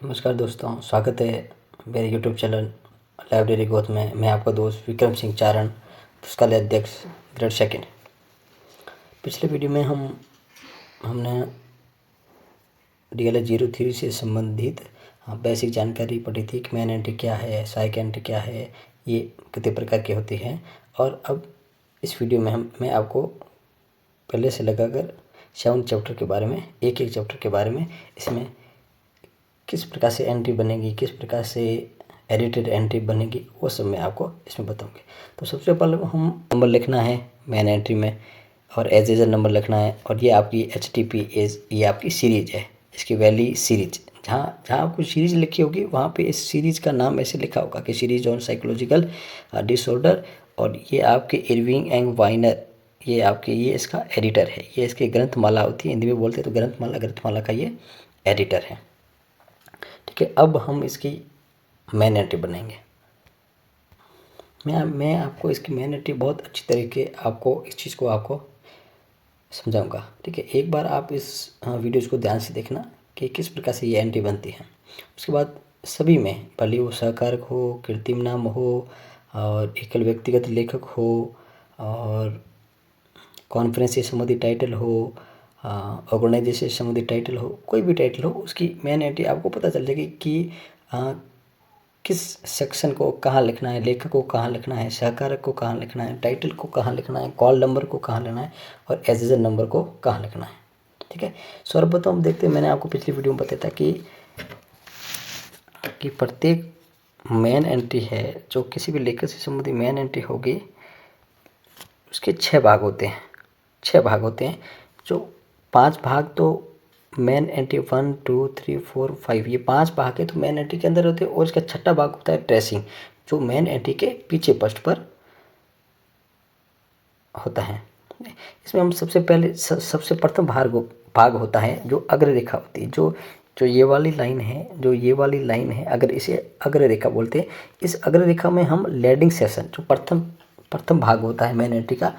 नमस्कार दोस्तों, स्वागत है मेरे यूट्यूब चैनल लाइब्रेरी ग्रोथ में। मैं आपका दोस्त विक्रम सिंह चारण, पुस्तकालय अध्यक्ष, ग्रेड सेकंड। पिछले वीडियो में हमने DLS 03 से संबंधित बेसिक जानकारी पढ़ी थी कि मेन एंट्री क्या है, सहायक एंट्री क्या है, ये कितने प्रकार की होती है। और अब इस वीडियो में मैं आपको पहले से लगाकर 7 चैप्टर के बारे में, एक चैप्टर के बारे में, इसमें किस प्रकार से एंट्री बनेगी, किस प्रकार से एडिटेड एंट्री बनेगी, वो सब मैं आपको इसमें बताऊंगी। तो सबसे पहले हम नंबर लिखना है मेन एंट्री में, और एज एजर नंबर लिखना है। और ये आपकी HTTP ये आपकी सीरीज है, इसकी वैली सीरीज। जहाँ जहाँ आपको सीरीज लिखी होगी वहाँ पे इस सीरीज का नाम ऐसे लिखा होगा कि सीरीज ऑन साइकोलॉजिकल डिसऑर्डर। और ये आपके इरविंग एंड वाइनर, ये इसका एडिटर है, ये इसकी ग्रंथमाला होती है, हिंदी में बोलते हैं तो ग्रंथमाला का ये एडिटर है। ठीक है, अब हम इसकी मेन एंट्री बनाएंगे। मैं आपको इसकी मेन एंट्री बहुत अच्छी तरीके इस चीज़ को आपको समझाऊंगा। ठीक है, एक बार आप इस वीडियोज़ को ध्यान से देखना कि किस प्रकार से ये एंट्री बनती है। उसके बाद सभी में, भले वो सहकारक हो, कृत्रिम नाम हो, और एकल व्यक्तिगत लेखक हो, और कॉन्फ्रेंस से संबंधित टाइटल हो, ऑर्गेनाइजेशन से संबंधित टाइटल हो, कोई भी टाइटल हो, उसकी मेन एंट्री आपको पता चल जाएगी कि किस सेक्शन को कहाँ लिखना है, लेखक को कहाँ लिखना है, सहकारक को कहाँ लिखना है, टाइटल को कहाँ लिखना है, कॉल नंबर को कहाँ लेना है, और एजेजन नंबर को कहाँ लिखना है। ठीक है, सर्वप्रथम हम देखते हैं, मैंने आपको पिछली वीडियो में बताया था कि प्रत्येक मेन एंट्री है, जो किसी भी लेखक से संबंधित मेन एंट्री होगी, उसके 6 भाग होते हैं। 6 भाग होते हैं, जो 5 भाग तो मेन एंट्री 1 2 3 4 5, ये 5 भाग है तो मेन एंट्री के अंदर होते हैं। और इसका 6ठा भाग होता है ट्रेसिंग, जो मेन एंट्री के पीछे पृष्ठ पर होता है। इसमें हम सबसे प्रथम भाग होता है जो अग्ररेखा होती है। जो ये वाली लाइन है, अगर इसे अग्ररेखा बोलते हैं। इस अग्ररेखा में हम लीडिंग सेशन, जो प्रथम भाग होता है मेन एंट्री का,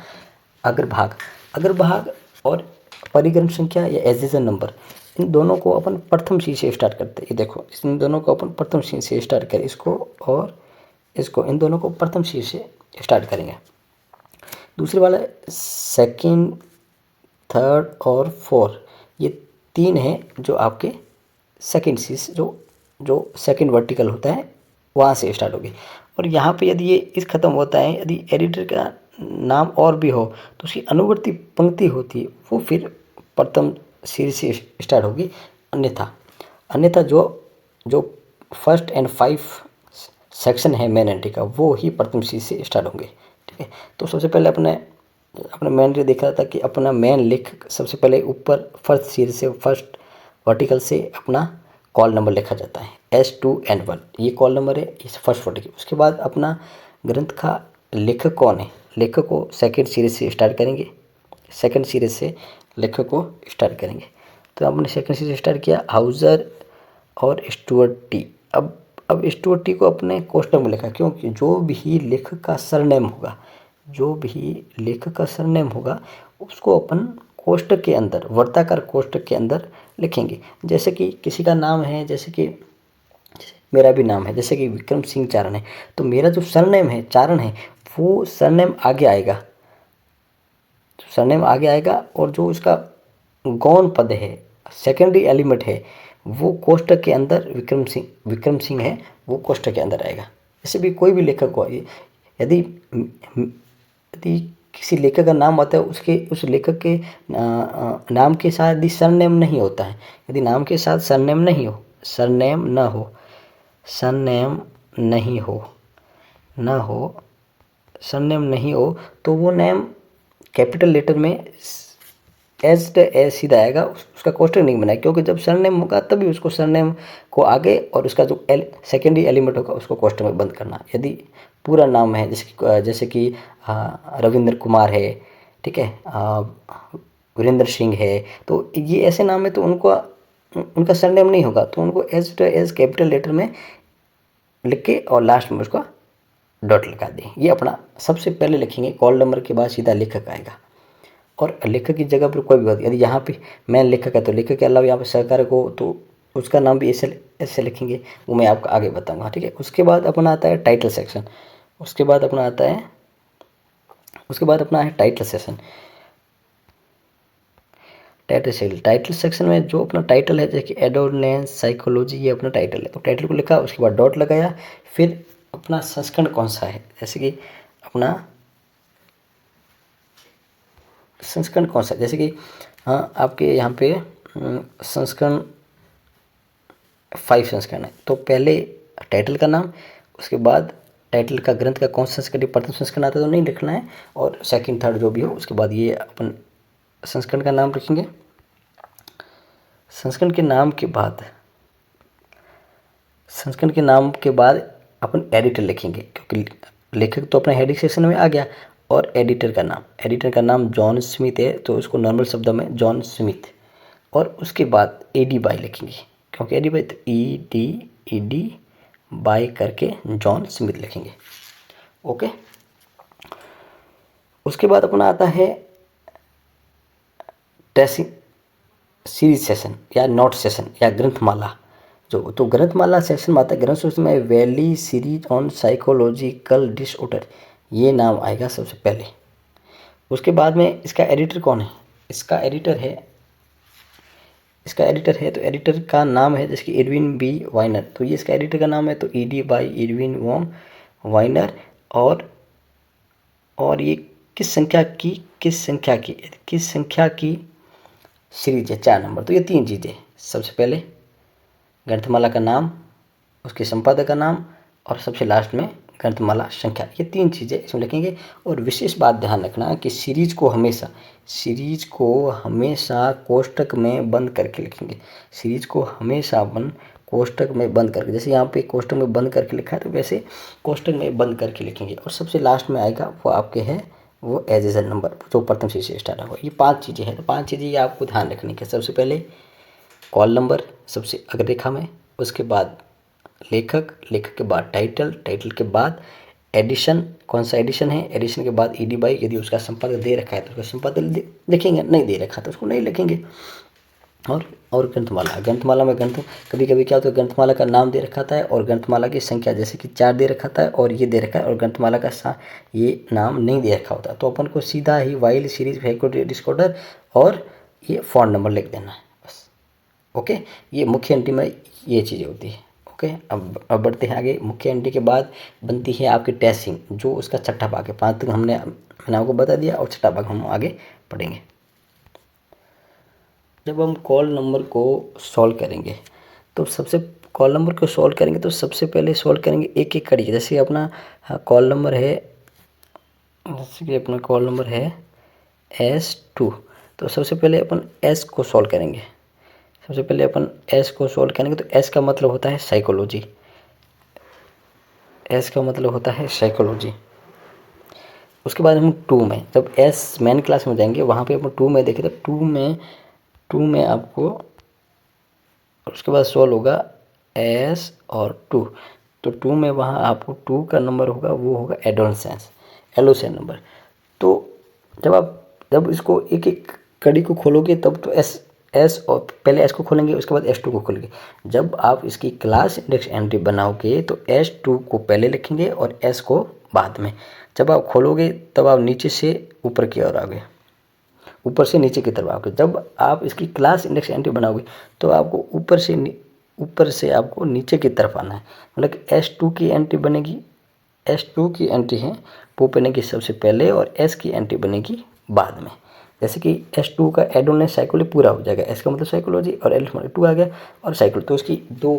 अग्रभाग और परिक्रम संख्या या एजेजन नंबर, इन दोनों को अपन प्रथम सी से स्टार्ट करते हैं। ये देखो, इन दोनों को अपन प्रथम सी से स्टार्ट करें, इसको और इसको, इन दोनों को प्रथम सी से स्टार्ट करेंगे। दूसरे वाला सेकंड, थर्ड और फोर्थ, ये 3 हैं जो आपके सेकंड सी, जो सेकंड वर्टिकल होता है, वहाँ से स्टार्ट होगी। और यहाँ पे यदि ये इस ख़त्म होता है, यदि एडिटर का नाम और भी हो तो उसकी अनुवर्ती पंक्ति होती है, वो फिर प्रथम सीरीज से स्टार्ट होगी। अन्यथा जो फर्स्ट एंड 5 सेक्शन है मेन एंट्री का, वो ही प्रथम सीरीज से स्टार्ट होंगे। ठीक है, तो सबसे पहले अपना मेन एंट्री देखा था कि अपना मेन लेखक सबसे पहले ऊपर फर्स्ट सीरीज से, फर्स्ट वर्टिकल से अपना कॉल नंबर लिखा जाता है S2N1, ये कॉल नंबर है, इस फर्स्ट वर्टिकल। उसके बाद अपना ग्रंथ का लेखक कौन है, लेखक को सेकंड सीरीज से स्टार्ट करेंगे, सेकंड सीरीज से लेखक को स्टार्ट करेंगे। तो आपने सेकंड सीरीज स्टार्ट किया, हाउजर और स्टुअर्ट टी। अब स्टुअर्ट टी को अपने कोष्टक में लिखा, क्योंकि जो भी लेखक का सरनेम होगा उसको अपन कोष्टक के अंदर, वर्ताकार कोष्टक के अंदर लिखेंगे। जैसे कि किसी का नाम है, जैसे मेरा भी नाम है, जैसे कि विक्रम सिंह चारण है, तो मेरा जो सरनेम है, चारण है, वो सरनेम आगे आएगा। और जो इसका गौण पद है, सेकेंडरी एलिमेंट है, वो कोष्टक के अंदर विक्रम सिंह है, वो कोष्टक के अंदर आएगा। जैसे भी कोई भी लेखक हो, यदि किसी लेखक का नाम आता है, उस लेखक के नाम के साथ यदि सरनेम नहीं होता है, यदि नाम के साथ सरनेम नहीं हो तो वो नेम कैपिटल लेटर में एज सीधा आएगा, उसका कोष्टक नहीं बनाएगा। क्योंकि जब सरनेम होगा तभी उसको सरनेम को आगे, और उसका जो सेकेंडरी एलिमेंट होगा उसको कोष्टक में बंद करना। यदि पूरा नाम है, जैसे कि रविंद्र कुमार है, ठीक है, वीरेंद्र सिंह है, तो ये ऐसे नाम है, तो उनका सरनेम नहीं होगा, तो उनको एज कैपिटल लेटर में लिख के और लास्ट में उसका डॉट लगा दें। ये अपना सबसे पहले लिखेंगे, कॉल नंबर के बाद सीधा लेखक आएगा। और लेखक की जगह पर कोई भी बात, यदि यहाँ पे मेन लेखक है तो लेखक के अलावा यहाँ पे सहकारक हो तो उसका नाम भी ऐसे ऐसे लिखेंगे, वो मैं आपको आगे बताऊंगा, ठीक है। उसके बाद अपना आता है टाइटल सेक्शन। उसके बाद अपना आता है टाइटल सेक्शन। टाइटल सेक्शन में जो अपना टाइटल है, जैसे कि एडोलेंस साइकोलॉजी, ये अपना टाइटल है। तो टाइटल को लिखा, उसके बाद डॉट लगाया, फिर अपना संस्करण कौन सा है, जैसे कि अपना संस्करण कौन सा, जैसे कि हाँ आपके यहाँ पे संस्करण 5 संस्करण है। तो पहले टाइटल का नाम, उसके बाद टाइटल का ग्रंथ का कौन सा संस्करण, प्रथम संस्करण आता है तो नहीं लिखना है, और सेकंड थर्ड जो भी हो, उसके बाद ये अपन संस्करण का नाम लिखेंगे। संस्करण के नाम के बाद अपन एडिटर लिखेंगे, क्योंकि लेखक तो अपने हेडिंग सेक्शन में आ गया। और एडिटर का नाम जॉन स्मिथ है, तो उसको नॉर्मल शब्दों में जॉन स्मिथ। और उसके बाद एडी बाय लिखेंगे, क्योंकि एडी बाय तो ईडी बाय करके जॉन स्मिथ लिखेंगे। ओके। उसके बाद अपना आता है ट्रेसिंग सीरीज सेशन या नोट सेशन या ग्रंथमाला। तो ग्रंथमाला सेक्शन में आता है, ग्रंथ सेक्शन में valley series on psychological disorder, ये नाम आएगा सबसे पहले। उसके बाद में इसका एडिटर कौन है, इसका एडिटर है तो एडिटर का नाम है, जैसे कि इरविन बी वाइनर, तो ये इसका एडिटर का नाम है, तो ईडी बाय इरविन वॉम वाइनर। और ये किस संख्या की सीरीज है, 4 नंबर। तो ये 3 चीज़ें, सबसे पहले ग्रंथमाला का नाम, उसके संपादक का नाम, और सबसे लास्ट में ग्रंथमाला संख्या, ये 3 चीज़ें इसमें लिखेंगे। और विशेष बात ध्यान रखना कि सीरीज को हमेशा कोष्टक में बंद करके लिखेंगे। सीरीज को हमेशा अपन कोष्टक में बंद करके, जैसे यहाँ पे कोष्टक में बंद करके लिखा है, तो वैसे कोष्टक में बंद करके लिखेंगे। और सबसे लास्ट में आएगा वो आपके है वो एज एन नंबर, जो प्रथम सीरीज से स्टार्ट होगा। ये 5 चीज़ें हैं, तो 5 चीज़ें ये आपको ध्यान रखने की। सबसे पहले कॉल नंबर सबसे अग्ररेखा में, उसके बाद लेखक के बाद टाइटल के बाद एडिशन, कौन सा एडिशन है, एडिशन के बाद ईडी बाई, यदि उसका संपादक दे रखा है तो उसका संपादक लिखेंगे, नहीं दे रखा तो उसको नहीं लिखेंगे। और ग्रंथमाला में कभी कभी क्या होता है, ग्रंथमाला का नाम दे रखा था है और ग्रंथमाला की संख्या जैसे कि 4 दे रखा था और ये दे रखा है, और ग्रंथमाला का ये नाम नहीं दे रखा होता, तो अपन को सीधा ही वाइल्ड सीरीज वेहिकुलर डिसऑर्डर और ये फ़ॉन्ट नंबर लिख देना है बस। ओके, ये मुख्य एंट्री में ये चीज़ें होती है। ओके, अब बढ़ते हैं आगे। मुख्य एंट्री के बाद बनती है आपकी टेस्टिंग, जो उसका छठा भाग है। 5 तक मैंने आपको बता दिया, और छठा भाग हम आगे पढ़ेंगे। जब हम कॉल नंबर को सॉल्व करेंगे तो सबसे पहले सॉल्व करेंगे एक एक कड़ी। जैसे अपना कॉल नंबर है S2, तो सबसे पहले अपन S को सॉल्व करेंगे। तो S का मतलब होता है साइकोलॉजी। उसके बाद हम 2 में, जब S मेन क्लास में जाएंगे, वहाँ पे अपन 2 में देखें, तो 2 में आपको उसके बाद सॉल्व होगा S और 2। तो 2 में वहाँ आपको 2 का नंबर होगा, वो होगा एडोलेसेंस नंबर। तो जब इसको एक एक कड़ी को खोलोगे, तब तो S और पहले S को खोलेंगे, उसके बाद S2 को खोलेंगे। जब आप इसकी क्लास इंडेक्स एंट्री बनाओगे तो S2 को पहले लिखेंगे और S को बाद में। जब आप खोलोगे तब आप नीचे से ऊपर की ओर आओगे, ऊपर से नीचे की तरफ आओगे। जब आप इसकी क्लास इंडेक्स एंट्री बनाओगे तो आपको ऊपर से आपको नीचे की तरफ आना है, मतलब कि S2 की एंट्री बनेगी। S2 की एंट्री है वो बनेगी सबसे पहले और S की एंट्री बनेगी बाद में। जैसे कि S2 का एडोलेंस साइकोलॉजी पूरा हो जाएगा, S का मतलब साइकोलॉजी और एल मतलब 2 आ गया, और साइकोलॉजी, तो उसकी दो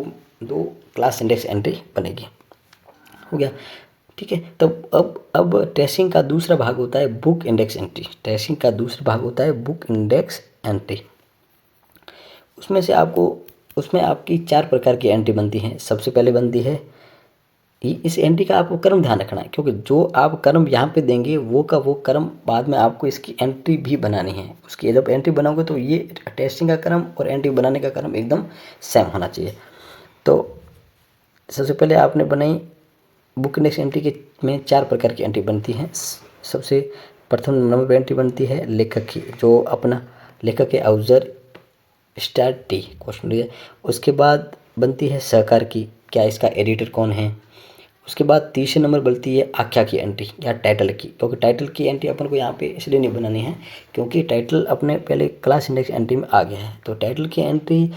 क्लास इंडेक्स एंट्री बनेगी। हो गया, ठीक है। तब अब ट्रेसिंग का दूसरा भाग होता है बुक इंडेक्स एंट्री। उसमें आपकी 4 प्रकार की एंट्री बनती हैं। सबसे पहले बनती है, इस एंट्री का आपको क्रम ध्यान रखना है, क्योंकि जो आप क्रम यहाँ पे देंगे वो क्रम बाद में आपको इसकी एंट्री भी बनानी है। उसकी जब एंट्री बनाओगे तो ये टेस्टिंग का क्रम और एंट्री बनाने का क्रम एकदम सेम होना चाहिए। तो सबसे पहले आपने बनाई बुक इंडेक्स एंट्री में 4 प्रकार की एंट्री बनती हैं। सबसे प्रथम नंबर पर एंट्री बनती है लेखक की, जो अपना लेखक के अवसर स्टार टी क्वेश्चन। उसके बाद बनती है सहकार की, क्या इसका एडिटर कौन है। उसके बाद तीसरे नंबर बनती है आख्या की एंट्री या टाइटल की, क्योंकि टाइटल की एंट्री अपन को यहाँ पे इसलिए नहीं बनानी है क्योंकि टाइटल अपने पहले क्लास इंडेक्स एंट्री में आ गया है। तो टाइटल की एंट्री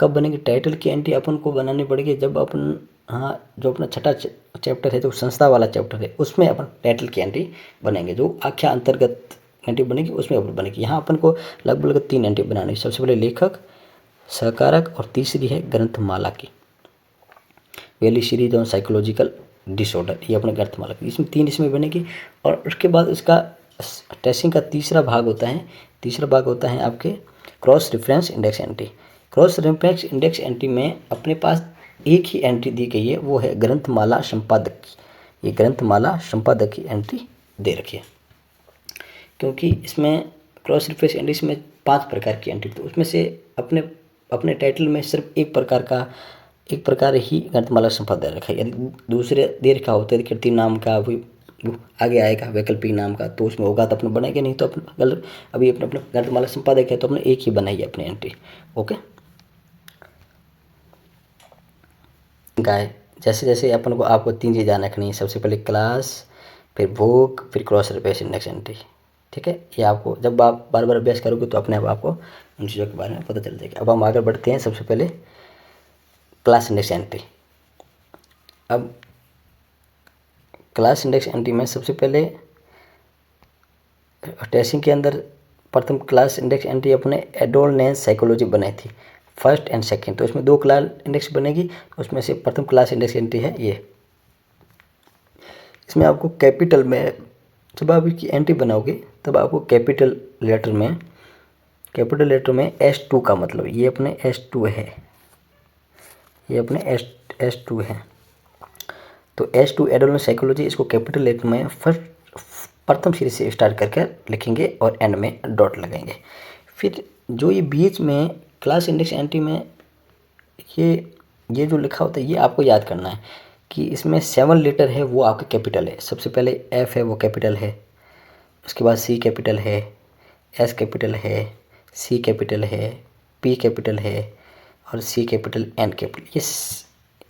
कब बनेगी, टाइटल की एंट्री अपन को बनानी पड़ेगी जब अपन, हाँ, जो अपना छठा चैप्टर है, जो संस्था वाला चैप्टर है, उसमें अपन टाइटल की एंट्री बनेंगे। जो आख्या अंतर्गत एंट्री बनेगी उसमें अपन बनेगी। यहाँ अपन को लगभग 3 एंट्री बनानी है। सबसे पहले लेखक, सहकारक और तीसरी है ग्रंथमाला की, valley series on psychological disorder, ये अपने ग्रंथमाला की, इसमें 3 इसमें बनेगी। और उसके बाद इसका टेस्टिंग का तीसरा भाग होता है आपके cross reference index entry. Cross reference index entry में अपने पास एक ही एंट्री दी गई है, वो है ग्रंथमाला संपादक की। ये ग्रंथमाला संपादक की एंट्री दे रखी है, क्योंकि इसमें क्रॉस रेफरेंस इंडेक्स में 5 प्रकार की एंट्री, तो उसमें से अपने टाइटल में सिर्फ एक प्रकार ही ग्रंथमाला संपादक दे रखा है। यदि दूसरे दे रखा होता है कृति नाम का, वो आगे आएगा वैकल्पिक नाम का, तो उसमें होगा तो अपने बनेगा, नहीं तो अपन अभी अपने ग्रंथमाला संपादक है तो अपने एक ही बनाई है अपनी एंट्री। ओके, गाय जैसे जैसे अपन को आपको 3 चीज़ ध्यान रखनी है। सबसे पहले क्लास, फिर बुक, फिर क्रॉस रेफरेंस इंडेक्स एंट्री। ठीक है, ये आपको जब आप बार बार अभ्यास करोगे तो अपने आप आपको उन चीज़ों के बारे में पता चल जाएगा। अब हम आगे बढ़ते हैं। सबसे पहले क्लास इंडेक्स एंट्री। अब क्लास इंडेक्स एंट्री में सबसे पहले टेस्टिंग के अंदर प्रथम क्लास इंडेक्स एंट्री अपने एडोलनेंस साइकोलॉजी बनाई थी, फर्स्ट एंड सेकंड। तो इसमें 2 क्लास इंडेक्स बनेगी, उसमें से प्रथम क्लास इंडेक्स एंट्री है ये। इसमें आपको कैपिटल में, जब आप इसकी एंट्री बनाओगे तब आपको कैपिटल लेटर में S2 का मतलब, ये अपने S2 है, ये अपने S2 है। तो S2 एडोलनेंस साइकोलॉजी, इसको कैपिटल लेटर में प्रथम सीरीज से स्टार्ट करके लिखेंगे और एंड में डॉट लगाएंगे। फिर जो ये बीच में क्लास इंडेक्स एंट्री में ये जो लिखा होता है, ये आपको याद करना है कि इसमें 7 लेटर है, वो आपका कैपिटल है। सबसे पहले F है, वो कैपिटल है। उसके बाद C कैपिटल है, S कैपिटल है, C कैपिटल है, P कैपिटल है और C कैपिटल, N कैपिटल।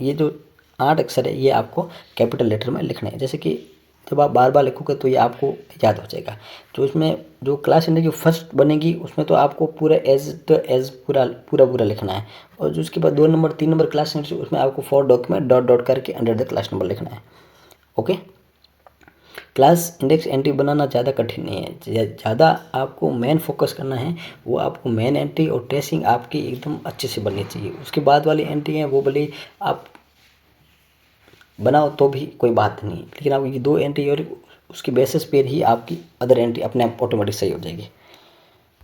ये जो 8 अक्षर है, ये आपको कैपिटल लेटर में लिखने हैं। जैसे कि जब आप बार बार लिखोगे तो ये आपको याद हो जाएगा। तो इसमें जो क्लास इंडेक्स की फर्स्ट बनेगी उसमें तो आपको पूरा एज पूरा लिखना है। और जो उसके बाद 2 नंबर 3 नंबर क्लास इंडेक्स, उसमें आपको फॉर डॉक्यूमेंट डॉट डॉट करके अंडर द क्लास नंबर लिखना है। ओके, क्लास इंडेक्स एंट्री बनाना ज़्यादा कठिन नहीं है। ज़्यादा आपको मेन फोकस करना है, वो आपको मेन एंट्री और ट्रेसिंग आपकी एकदम अच्छे से बननी चाहिए। उसके बाद वाली एंट्री है वो भले आप बनाओ तो भी कोई बात नहीं, लेकिन आप ये 2 एंट्री और उसके बेसिस पर ही आपकी अदर एंट्री अपने आप ऑटोमेटिक सही हो जाएगी।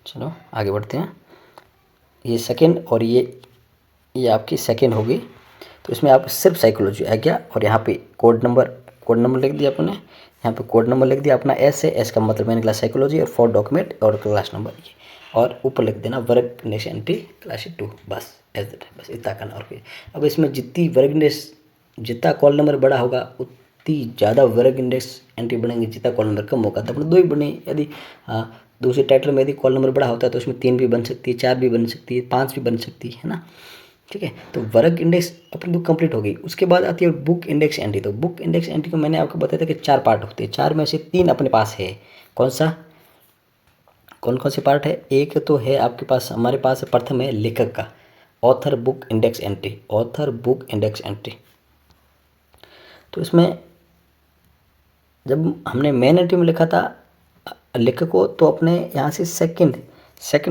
चलो आगे बढ़ते हैं। ये सेकंड और ये आपकी सेकंड होगी। तो इसमें आप सिर्फ साइकोलॉजी आ गया और यहाँ पे कोड नंबर लिख दिया अपने, यहाँ पे कोड नंबर लिख दिया अपना S है, S का मतलब मैंने क्लास साइकोलॉजी और फॉर डॉक्यूमेंट और क्लास नंबर ये, और ऊपर लिख देना वर्ग इंडेक्स एंट्री क्लास 2, बस बस इतना करना और कोई। अब इसमें जितना कॉल नंबर बड़ा होगा उतनी ज़्यादा वर्ग इंडेक्स एंट्री बनेंगे, जितना कॉल नंबर कम होगा तो अपने 2 ही बने। यदि दूसरे टाइटल में यदि कॉल नंबर बड़ा होता है तो उसमें 3 भी बन सकती है, 4 भी बन सकती है, 5 भी बन सकती है ना। ठीक है, तो वर्ग इंडेक्स अपनी बुक कंप्लीट होगी। उसके बाद आती है बुक इंडेक्स एंट्री। तो बुक इंडेक्स एंट्री को मैंने आपको बताया था कि 4 पार्ट होते हैं, 4 में से 3 अपने पास है। कौन से पार्ट है? एक तो है आपके पास, हमारे पास प्रथम है लेखक का, ऑथर बुक इंडेक्स एंट्री। तो इसमें जब हमने मेन एंट्री में लिखा था लेखक को, तो अपने यहाँ से सेकंड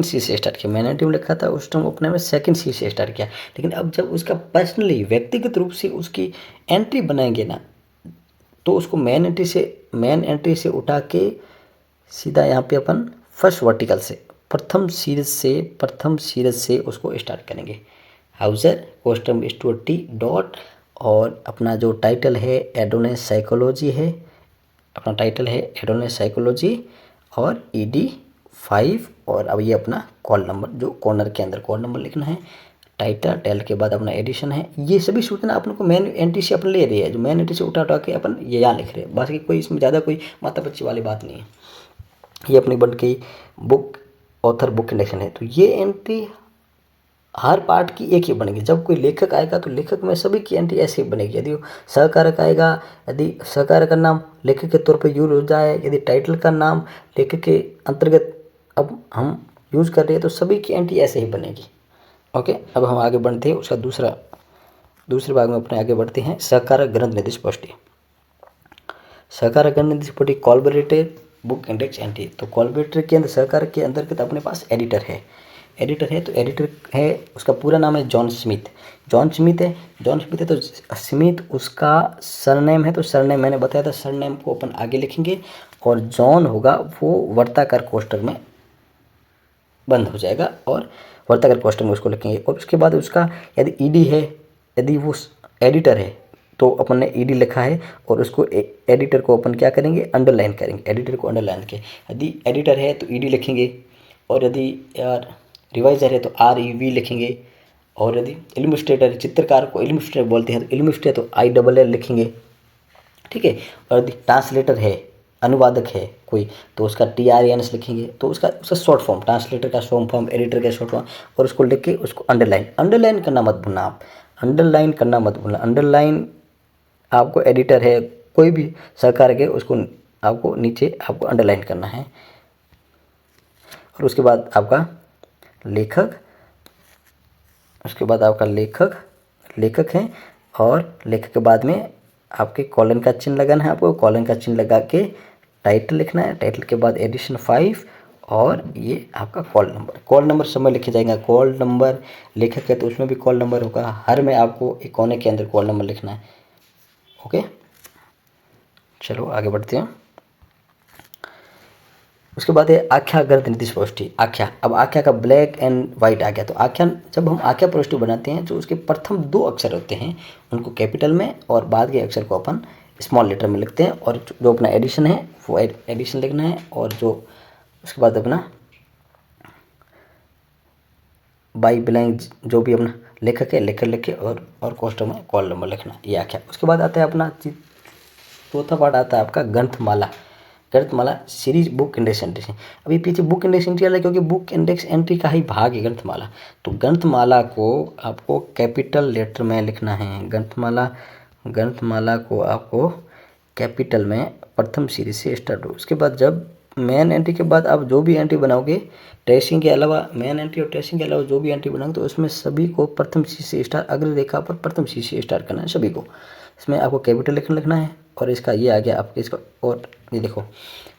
सी से स्टार्ट किया। मेन एंट्री में लिखा था उस टाइम अपने में सेकंड सी से स्टार्ट किया। लेकिन अब जब उसका पर्सनली व्यक्तिगत रूप से उसकी एंट्री बनाएंगे ना, तो उसको मेन एंट्री से उठा के सीधा यहाँ पे अपन फर्स्ट वर्टिकल से प्रथम सीरीज से उसको स्टार्ट करेंगे। हाउजर कोस्टम स्टुअर्ट टी डॉट, और अपना जो टाइटल है एडोनेंस साइकोलॉजी है, अपना टाइटल है एडोनेंस साइकोलॉजी और ED 5, और अब ये अपना कॉल नंबर, जो कॉर्नर के अंदर कॉल नंबर लिखना है। टाइटल के बाद अपना एडिशन है। ये सभी सूचना अपन को मेन एंट्री से अपन ले रही है, जो मेन एंट्री से उठा के अपन ये यहाँ लिख रहे हैं। बाकी कोई इसमें ज़्यादा कोई माता बच्ची वाली बात नहीं है। ये अपनी बन गई बुक ऑथर बुक इंडेक्शन है। तो ये एंट्री हर पार्ट की एक ही बनेगी। जब कोई लेखक आएगा तो लेखक में सभी की एंट्री ऐसे ही बनेगी। यदि सहकारक आएगा, यदि सहकारक का नाम लेखक के तौर पर यूज हो जाए, यदि टाइटल का नाम लेखक के अंतर्गत अब हम यूज कर रहे हैं तो सभी की एंट्री ऐसे ही बनेगी। ओके, अब हम आगे बढ़ते हैं उसका दूसरे भाग में अपने आगे बढ़ते हैं। सहकारक ग्रंथ निधि स्पष्टी। सहकारक ग्रंथ निधि स्पष्टी कोलैबोरेटिव बुक इंडेक्स एंट्री। तो कोलैबोरेटर के अंदर सहकारक के अंतर्गत अपने पास एडिटर है तो एडिटर है, उसका पूरा नाम है जॉन स्मिथ। जॉन स्मिथ है तो स्मिथ उसका सरनेम है, तो सरनेम मैंने बताया था, सरनेम को अपन आगे लिखेंगे और जॉन होगा वो वर्ताकार कोष्ठक में बंद हो जाएगा और वर्ताकार कोष्ठक में उसको लिखेंगे। और उसके बाद उसका यदि ईडी है, यदि वो एडिटर है तो अपन ने ईडी लिखा है और उसको एडिटर को अपन क्या करेंगे, अंडरलाइन करेंगे। एडिटर को अंडरलाइन के यदि एडिटर है तो ईडी लिखेंगे, और यदि यार रिवाइजर है तो REV लिखेंगे, और यदि इल्युस्ट्रेटर है, चित्रकार को इल्युस्ट्रेटर बोलते हैं तो इल्युस्ट्रेटर तो ILL लिखेंगे, ठीक है। और यदि ट्रांसलेटर है, अनुवादक है कोई, तो उसका TRANS लिखेंगे। तो उसका शॉर्ट फॉर्म, ट्रांसलेटर का शॉर्ट फॉर्म, एडिटर का शॉर्ट फॉर्म, और उसको लिख के उसको अंडरलाइन करना मत भूलना आप, अंडरलाइन करना मत भूलना। अंडरलाइन आपको एडिटर है कोई भी सरकार के, उसको आपको नीचे आपको अंडरलाइन करना है। और उसके बाद आपका लेखक, उसके बाद आपका लेखक है, और लेखक के बाद में आपके कॉलन का चिन्ह लगाना है। आपको कॉलन का चिन्ह लगा के टाइटल लिखना है, टाइटल के बाद एडिशन 5 और ये आपका कॉल नंबर सब में लिखे जाएंगे। कॉल नंबर लेखक है तो उसमें भी कॉल नंबर होगा, हर में आपको एक कोने के अंदर कॉल नंबर लिखना है। ओके, चलो आगे बढ़ते हैं। उसके बाद है आख्या ग्रंथ निधि स्पष्टी। आख्या, अब आख्या का ब्लैक एंड वाइट आ गया। तो आख्या, जब हम आख्या प्रविष्टि बनाते हैं तो उसके प्रथम 2 अक्षर होते हैं उनको कैपिटल में, और बाद के अक्षर को अपन स्मॉल लेटर में लिखते हैं। और जो अपना एडिशन है वो एडिशन लिखना है, और जो उसके बाद अपना बाई ब्लैंक जो भी अपना लेखक है लेखक लिखे, और कोष्ठक में कॉल नंबर लिखना, ये आख्या। उसके बाद आता है अपना चौथा पार्ट आता है आपका ग्रंथमाला। ग्रंथमाला सीरीज बुक इंडेक्स एंट्री। अभी पीछे बुक इंडेक्स एंट्री वाला क्योंकि बुक इंडेक्स एंट्री का ही भाग है ग्रंथमाला। तो ग्रंथमाला को आपको कैपिटल लेटर में लिखना है। ग्रंथमाला को आपको कैपिटल में प्रथम सीरीज से स्टार्ट हो। उसके बाद जब मेन एंट्री के बाद आप जो भी एंट्री बनाओगे, ट्रेसिंग के अलावा, मेन एंट्री और ट्रेसिंग के अलावा जो भी एंट्री बनाओगे, तो उसमें सभी को प्रथम सीरीज से स्टार्ट, अग्र रेखा पर प्रथम सीरीज से स्टार्ट करना है सभी को। इसमें आपको कैपिटल लेटर लिखना है, और इसका ये आ गया आपके इसका, और ये देखो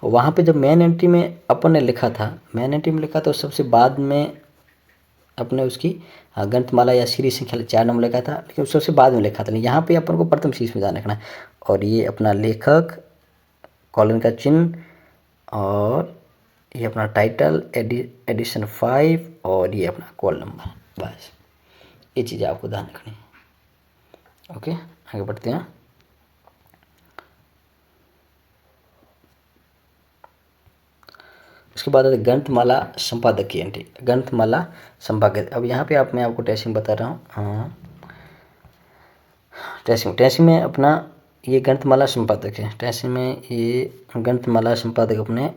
वहाँ पे जब मेन एंट्री में अपन ने लिखा था, तो सबसे बाद में अपने उसकी ग्रंथमाला या सीरीज संख्या 4 नंबर लिखा था, लेकिन सबसे बाद में लिखा था। यहाँ पे अपन को प्रथम सीरीज में ध्यान रखना है। और ये अपना लेखक, कॉलन का चिन्ह, और ये अपना टाइटल, एडिशन 5, और ये अपना कॉल नंबर, बस ये चीज़ें आपको ध्यान रखनी है। ओके, आगे बढ़ते हैं। उसके बाद ग्रंथमाला संपादक की एंट्री। ग्रंथमाला संपादक, अब यहाँ पे मैं आपको ट्रेसिंग बता रहा हूँ। हाँ, ट्रेसिंग में अपना ये ग्रंथमाला संपादक है। ट्रेसिंग में ये ग्रंथमाला संपादक अपने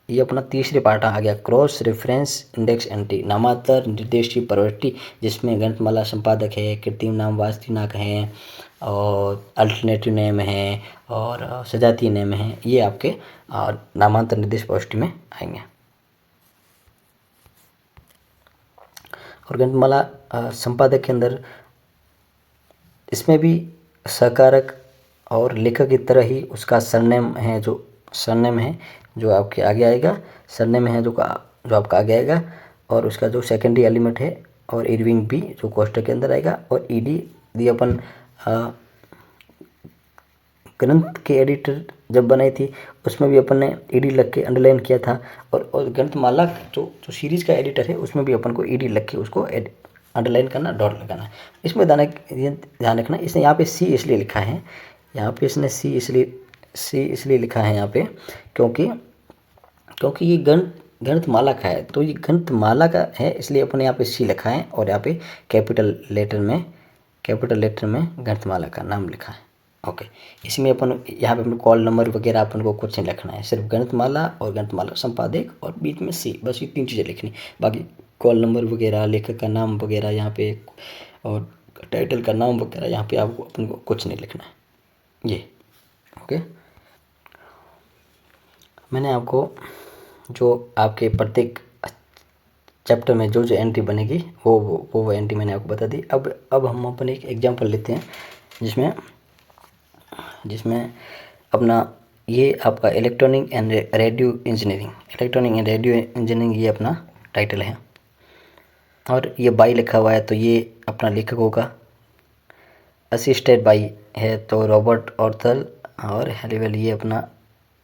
ये अपना तीसरे पार्ट आ गया, क्रॉस रेफरेंस इंडेक्स एंट्री। नामांतर निर्देश की प्रविष्टि, जिसमें ग्रंथमाला संपादक है, कृत्रिम नाम वास्तविक है, और अल्टरनेटिव नेम है, और सजातीय नेम है, ये आपके नामांतर निर्देश प्रविष्टि में आएंगे। और ग्रंथमाला संपादक के अंदर इसमें भी सहकारक और लेखक की तरह ही उसका सरनेम है, जो आपके आगे आएगा, सरनेम है जो आपका आगे आएगा, और उसका जो सेकेंडरी एलिमेंट है, और इरविंग भी जो कोष्ठक के अंदर आएगा, और ईडी दी अपन ग्रंथ के एडिटर जब बनाई थी उसमें भी अपन ने ईडी लग के अंडरलाइन किया था, और ग्रंथमाला जो सीरीज का एडिटर है उसमें भी अपन को ईडी लग के उसको अंडरलाइन करना, डॉट लगाना। इसमें ध्यान रखना, इसने यहाँ पे सी इसलिए लिखा है, यहाँ पे इसने सी इसलिए लिखा है यहाँ पे, क्योंकि ये ग्रंथमाला का है, तो ये ग्रंथमाला का है इसलिए अपने यहाँ पे सी लिखा है, और यहाँ पे कैपिटल लेटर में ग्रंथमाला का नाम लिखा है। ओके, इसमें अपन यहाँ पे अपने कॉल नंबर वगैरह अपन को कुछ नहीं लिखना है, सिर्फ ग्रंथमाला और ग्रंथमाला संपादक और बीच में सी, बस ये 3 चीज़ें लिखनी, बाकी कॉल नंबर वगैरह, लेखक का नाम वगैरह यहाँ पे, और टाइटल का नाम वगैरह यहाँ पे आपको अपन को कुछ नहीं लिखना है। ये ओके। मैंने आपको जो आपके प्रत्येक चैप्टर में जो जो एंट्री बनेगी वो एंट्री मैंने आपको बता दी। अब हम अपन एक एग्जांपल लेते हैं जिसमें अपना ये आपका इलेक्ट्रॉनिक एंड रेडियो इंजीनियरिंग ये अपना टाइटल है, और ये बाई लिखा हुआ है तो ये अपना लेखक होगा। असिस्टेड बाई है तो रॉबर्ट ऑर्थल और हैलीवेल,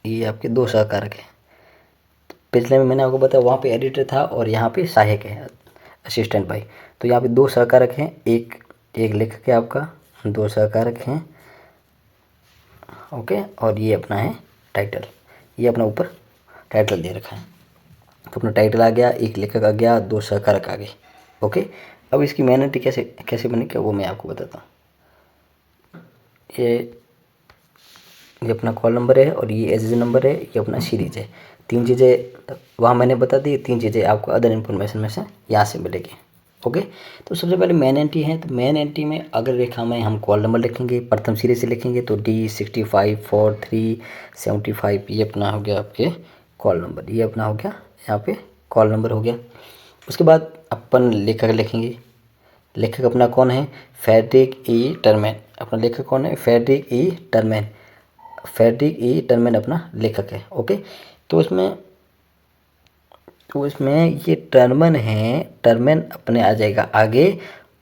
ये आपके दो सहकारक हैं। पिछले में मैंने आपको बताया वहाँ पे एडिटर था और यहाँ पे सहायक है असिस्टेंट बाई। तो यहाँ पे दो सहकारक हैं, एक लेखक है आपका, दो सहकारक हैं ओके। और ये अपना है टाइटल, ये अपना ऊपर टाइटल दे रखा है। तो अपना टाइटल आ गया, एक लेखक आ गया, दो सहकारक आ गए ओके। अब इसकी मेन एंट्री कैसे बनेगी वो मैं आपको बताता हूँ। ये अपना कॉल नंबर है और ये एज नंबर है, ये अपना सीरीज है। तीन चीज़ें वहाँ मैंने बता दी, तीन चीज़ें आपको अदर इन्फॉर्मेशन में से यहाँ से मिलेगी ओके। तो सबसे पहले मेन एंट्री है, तो मेन एंट्री में अगर रेखा में हम कॉल नंबर लिखेंगे, प्रथम सिरे से लिखेंगे तो D654375, ये अपना हो गया आपके कॉल नंबर, ये अपना हो गया यहाँ पे कॉल नंबर हो गया। उसके बाद अपन लेखक लिखेंगे, लेखक अपना कौन है, फ्रेडरिक ई टर्मेन। अपना लेखक कौन है, फ्रेडरिक ई टर्मेन अपना लेखक है ओके। तो इसमें ये टर्मेन अपने आ जाएगा आगे,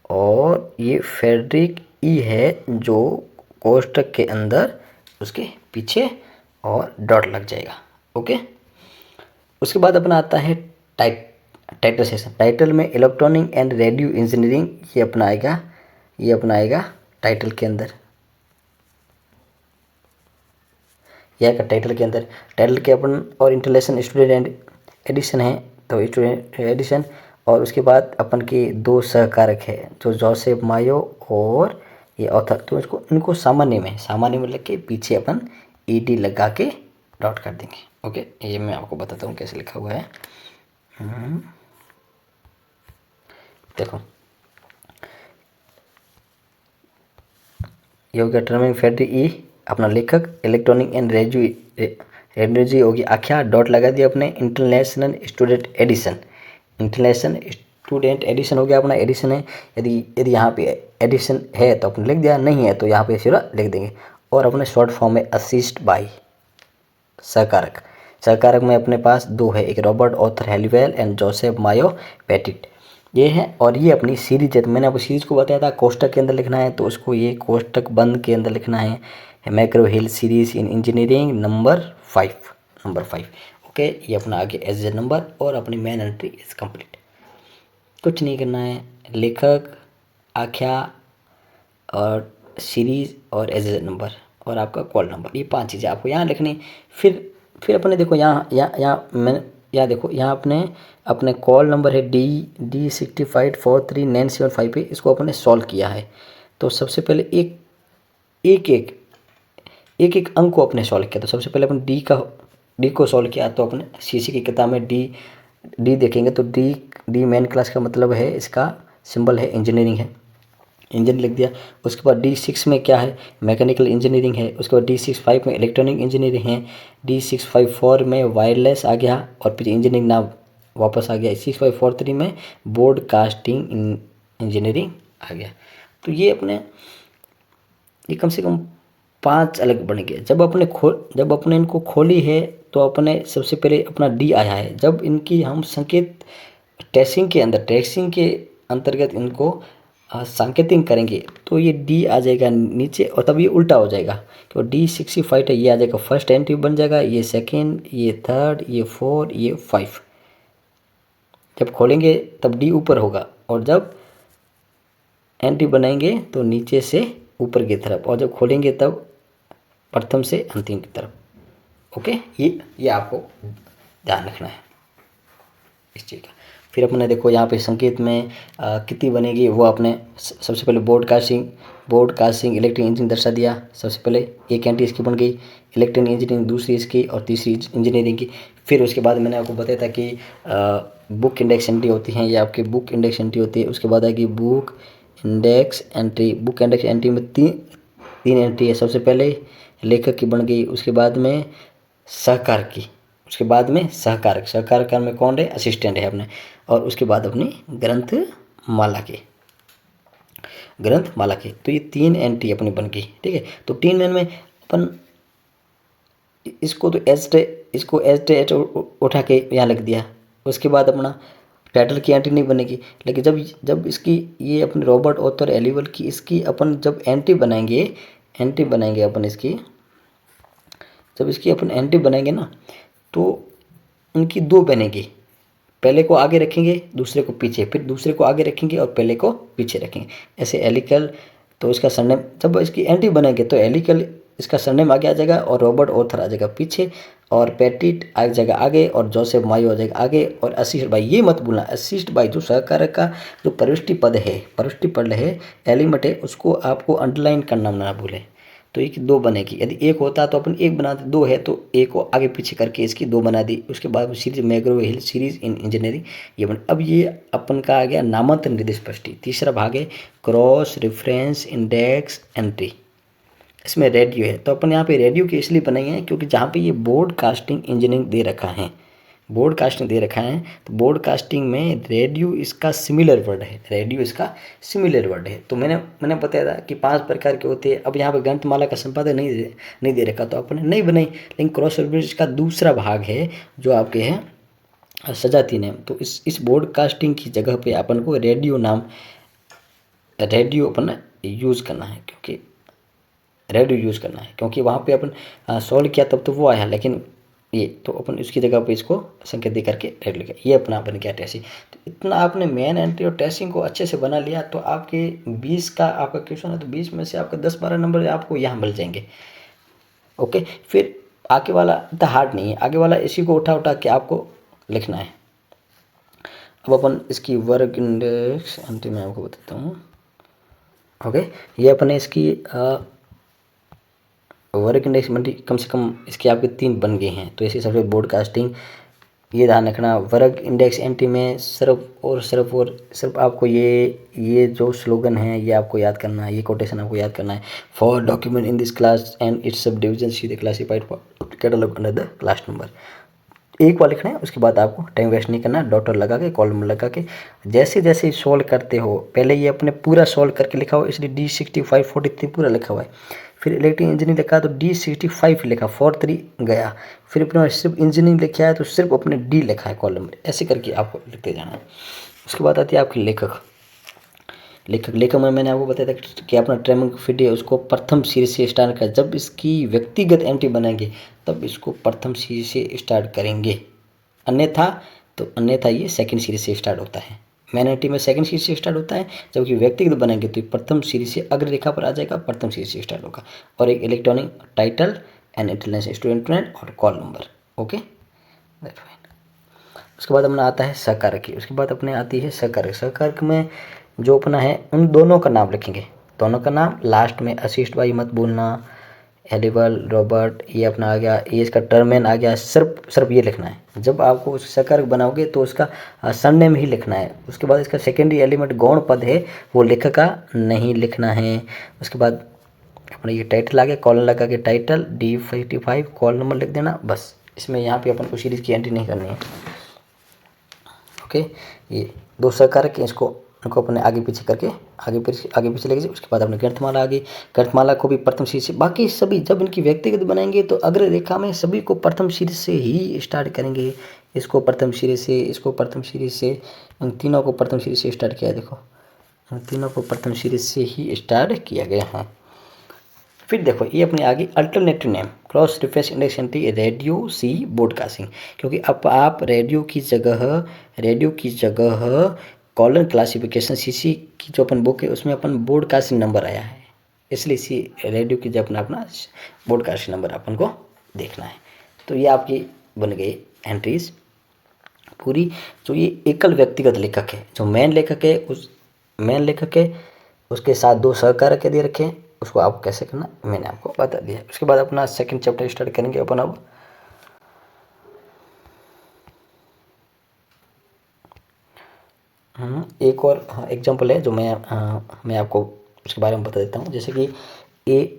और ये फ्रेडरिक ई है जो कोष्टक के अंदर उसके पीछे और डॉट लग जाएगा ओके। उसके बाद अपना आता है टाइटल सेक्शन। टाइटल में इलेक्ट्रॉनिक एंड रेडियो इंजीनियरिंग ये अपना आएगा टाइटल के अंदर, यह टाइटल के अंदर। टाइटल के अपन और इंटरनेशनल स्टूडेंट एंड एडिशन है, तो स्टूडेंट एडिशन। और उसके बाद अपन के दो सहकारक है जो जोसेफ मायो और ये ऑथर, तो इनको सामान्य में लग के पीछे अपन ईडी लगा के डॉट कर देंगे ओके। ये मैं आपको बताता हूँ कैसे लिखा हुआ है। देखो ये हो गया टर्मिंग फैक्ट्री ई अपना लेखक, इलेक्ट्रॉनिक एंड रेडियोलॉजी होगी आख्या, डॉट लगा दिया अपने। इंटरनेशनल स्टूडेंट एडिशन हो गया अपना, एडिशन है। यदि यहाँ पे एडिशन है तो अपने लिख दिया, नहीं है तो यहाँ पे सिर्फ लिख देंगे। और अपने शॉर्ट फॉर्म में असिस्ट बाई सहकारक में अपने पास दो है, एक Robert Arthur Halliwell and Joseph Mayo Pettit ये है। और ये अपनी सीरीज है, तो मैंने आपको सीरीज को बताया था कोष्टक के अंदर लिखना है, तो उसको ये कोष्टक बंद के अंदर लिखना है, macro hill series in engineering number 5 okay. ये अपना आगे एज ए नंबर, और अपनी मेन एंट्री इज कंप्लीट। कुछ नहीं करना है, लेखक, आख्या और सीरीज और एज ए नंबर और आपका कॉल नंबर, ये 5 चीज़ें आपको यहाँ लिखनी। फिर अपने देखो यहाँ देखो, यहाँ अपने कॉल नंबर है D65439775 पे, इसको अपने सॉल्व किया है। तो सबसे पहले एक अंक को अपने सॉल्व किया। तो सबसे पहले अपन डी को सॉल्व किया, तो अपने सीसी की किताब में डी देखेंगे तो डी मेन क्लास का मतलब है, इसका सिंबल है इंजीनियरिंग है, इंजन लिख दिया। उसके बाद D6 में क्या है, मैकेनिकल इंजीनियरिंग है। उसके बाद D65 में इलेक्ट्रॉनिक इंजीनियरिंग है। D654 में वायरलेस आ गया और फिर इंजीनियरिंग नाम वापस आ गया। 6543 में ब्रॉडकास्टिंग इंजीनियरिंग आ गया। तो ये कम से कम 5 अलग बन गए। जब अपने इनको खोली है तो अपने सबसे पहले अपना डी आया है। जब इनकी हम संकेत ट्रेसिंग के अंतर्गत इनको सांकेतिक करेंगे तो ये डी आ जाएगा नीचे, और तब ये उल्टा हो जाएगा। तो D65 है, ये आ जाएगा फर्स्ट एंट्री बन जाएगा, ये सेकेंड, ये थर्ड, ये 4, ये 5। जब खोलेंगे तब डी ऊपर होगा, और जब एंट्री बनाएंगे तो नीचे से ऊपर की तरफ, और जब खोलेंगे तब प्रथम से अंतिम की तरफ ओके। ये आपको ध्यान रखना है इस चीज़ का। फिर अपने देखो यहाँ पे संकेत में कितनी बनेगी वो अपने सबसे पहले ब्रॉडकास्टिंग इलेक्ट्रिक इंजीनियरिंग दर्शा दिया। सबसे पहले एक एंट्री इसकी बन गई इलेक्ट्रिक इंजीनियरिंग, दूसरी इसकी और तीसरी इंजीनियरिंग की। फिर उसके बाद मैंने आपको बताया था कि बुक इंडेक्स एंट्री होती हैं, ये आपकी बुक इंडेक्स एंट्री होती है। उसके बाद आएगी book index entry. Book index entry में तीन एंट्री है। सबसे पहले लेखक की बन गई, उसके बाद में सहकार की, उसके बाद में सहकार में कौन है, असिस्टेंट है अपने, और उसके बाद अपनी ग्रंथमाला की। तो ये 3 एंट्री अपनी बन गई। ठीक है, तो 3 में अपन इसको तो एच उठा के यहाँ लिख दिया। उसके बाद अपना टाइटल की एंट्री नहीं बनेगी, लेकिन जब इसकी ये अपने रॉबर्ट ऑथर एलिवल की इसकी अपन जब एंट्री बनाएंगे अपन इसकी, जब इसकी अपन एंट्री बनाएंगे ना, तो उनकी 2 बनेगी। पहले को आगे रखेंगे, दूसरे को पीछे, फिर दूसरे को आगे रखेंगे और पहले को पीछे रखेंगे, ऐसे एलिकल। तो इसका सरनेम जब इसकी एंट्री बनेंगे तो एलिकल इसका सरनेम आगे आ जाएगा और रॉबर्ट ऑथर आ जाएगा पीछे, और पेटिट आ जाएगा आगे, और जोसेफ मायो आ जाएगा आगे, और असिस्ट बाई, ये मत भूलना, असिस्ट बाई जो सहकारक का जो प्रविष्टि पद है एलिमेंट है, उसको आपको अंडरलाइन करना ना भूलें। तो ये 2 बनेगी। यदि एक होता तो अपन 1 बनाते, 2 है तो 1 को आगे पीछे करके इसकी 2 बना दी। उसके बाद series मैग्रो hill series in engineering ये बन। अब ये अपन का आ गया नामांतरण निधि स्पष्टी। तीसरा भाग है क्रॉस रेफरेंस इंडेक्स एंट्री। इसमें रेडियो है, तो अपन यहाँ पे रेडियो की इसलिए बनाई है क्योंकि जहाँ पे ये ब्रॉडकास्टिंग इंजीनियरिंग दे रखा है, तो ब्रॉडकास्टिंग में रेडियो इसका सिमिलर वर्ड है। तो मैंने बताया था कि 5 प्रकार के होते हैं। अब यहाँ पे ग्रंथमाला का संपादक नहीं दे रखा, तो अपने नहीं बनाई। लेकिन क्रॉस रेफरेंस का दूसरा भाग है जो आपके हैं सजाती नेम। तो इस ब्रॉडकास्टिंग की जगह पे अपन को रेडियो अपन यूज़ करना है, क्योंकि वहाँ पे अपन सॉल्व किया तब तो वो आया, लेकिन ये तो अपन इसकी जगह पे इसको संकेत दे करके रेड लिखा, ये अपना बन गया ट्रेसिंग। तो इतना आपने मेन एंट्री और ट्रेसिंग को अच्छे से बना लिया, तो आपके 20 का आपका क्वेश्चन है, तो 20 में से आपका 10-12 नंबर आपको यहाँ मिल जाएंगे। ओके, फिर आगे वाला इतना हार्ड नहीं है, आगे वाला इसी को उठा के आपको लिखना है। अब अपन इसकी वर्क इंडेक्स एंट्री मैं आपको बताता हूँ। ओके, ये अपने इसकी वर्क इंडेक्स कम से कम इसके आपके 3 बन गए हैं। तो इसी सबसे ब्रॉडकास्टिंग, ये ध्यान रखना, वर्क इंडेक्स एंट्री में सिर्फ आपको ये जो स्लोगन है ये आपको याद करना है, ये कोटेशन आपको याद करना है। For document in this class and it's sub division see the classified catalogue under the class number, एक बार लिखना है। उसके बाद आपको टाइम वेस्ट नहीं करना, डॉटर लगा के कॉलम लगा के जैसे जैसे सॉल्व करते हो, पहले ये अपने पूरा सॉल्व करके लिखा हो, इसलिए D65 43 पूरा लिखा हुआ है। फिर इलेक्ट्रिक इंजीनियरिंग लिखा तो D65 लिखा, 43 गया। फिर अपने सिर्फ इंजीनियरिंग लिखा है तो सिर्फ अपने D लिखा है कॉलम में, ऐसे करके आपको लिखते जाना है। उसके बाद आती है आपकी लेखक में मैंने आपको बताया था कि अपना ट्रेमिंग फिट है उसको प्रथम सीरीज से स्टार्ट कर, जब इसकी व्यक्तिगत एंट्री बनाएंगे तब इसको प्रथम सीरीज से स्टार्ट करेंगे, अन्यथा ये सेकंड सीरीज से स्टार्ट होता है। मेन एंट्री में सेकंड सीरीज से स्टार्ट होता है, जबकि व्यक्तिगत बनाएंगे तो प्रथम सीरीज से अग्र रेखा पर आ जाएगा, प्रथम सीरीज से स्टार्ट होगा। और एक electronic title and intelligence student और call number. Okay, that fine. उसके बाद अपना आता है सहकारक की, उसके बाद अपने आती है सहकारक में जो अपना है उन दोनों का नाम लिखेंगे, दोनों का नाम लास्ट में असिस्ट बाई मत भूलना, एलिबल रॉबर्ट ये अपना आ गया, ये इसका टर्मेन आ गया, सिर्फ ये लिखना है। जब आपको उस सहकारक बनाओगे तो उसका सरनेम ही लिखना है। उसके बाद इसका सेकेंडरी एलिमेंट गौण पद है वो लेखक का नहीं लिखना है। उसके बाद अपना ये टाइटल आ गया, कॉलम लगा के टाइटल D55 कॉल नंबर लिख देना बस। इसमें यहाँ पे अपन को सीरीज की एंट्री नहीं करनी है। ओके, ये 2 सहकारक इनको अपने आगे पीछे करके आगे पीछे लेके। उसके बाद अपने ग्रंथमाला आ गई, ग्रंथमाला को भी प्रथम सीरीज से, बाकी सभी जब इनकी व्यक्तिगत बनाएंगे तो अग्र रेखा में सभी को प्रथम सीरीज से ही स्टार्ट करेंगे। इसको प्रथम सीरीज से, इसको प्रथम सीरीज से, इन तीनों को प्रथम सीरीज से स्टार्ट किया। देखो इन तीनों को प्रथम सीरीज से ही स्टार्ट किया गया है। फिर देखो ये अपने आगे alternative name cross reference index entry radio see broadcasting, क्योंकि अब आप रेडियो की जगह कॉलम क्लासिफिकेशन सीसी की जो अपन बुक है उसमें अपन ब्रॉडकास्टिंग नंबर आया है, इसलिए इसी रेडियो की जब अपना ब्रॉडकास्टिंग नंबर अपन को देखना है। तो ये आपकी बन गई एंट्रीज। पूरी जो ये एकल व्यक्तिगत लेखक है, जो मेन लेखक है, उस मेन लेखक है, उसके साथ दो सहकारक दे रखे हैं, उसको आपको कैसे करना मैंने आपको बता दिया। उसके बाद अपना सेकंड चैप्टर स्टार्ट करेंगे अपन अब। एक और एग्जांपल है जो मैं आपको उसके बारे में बता देता हूँ। जैसे कि a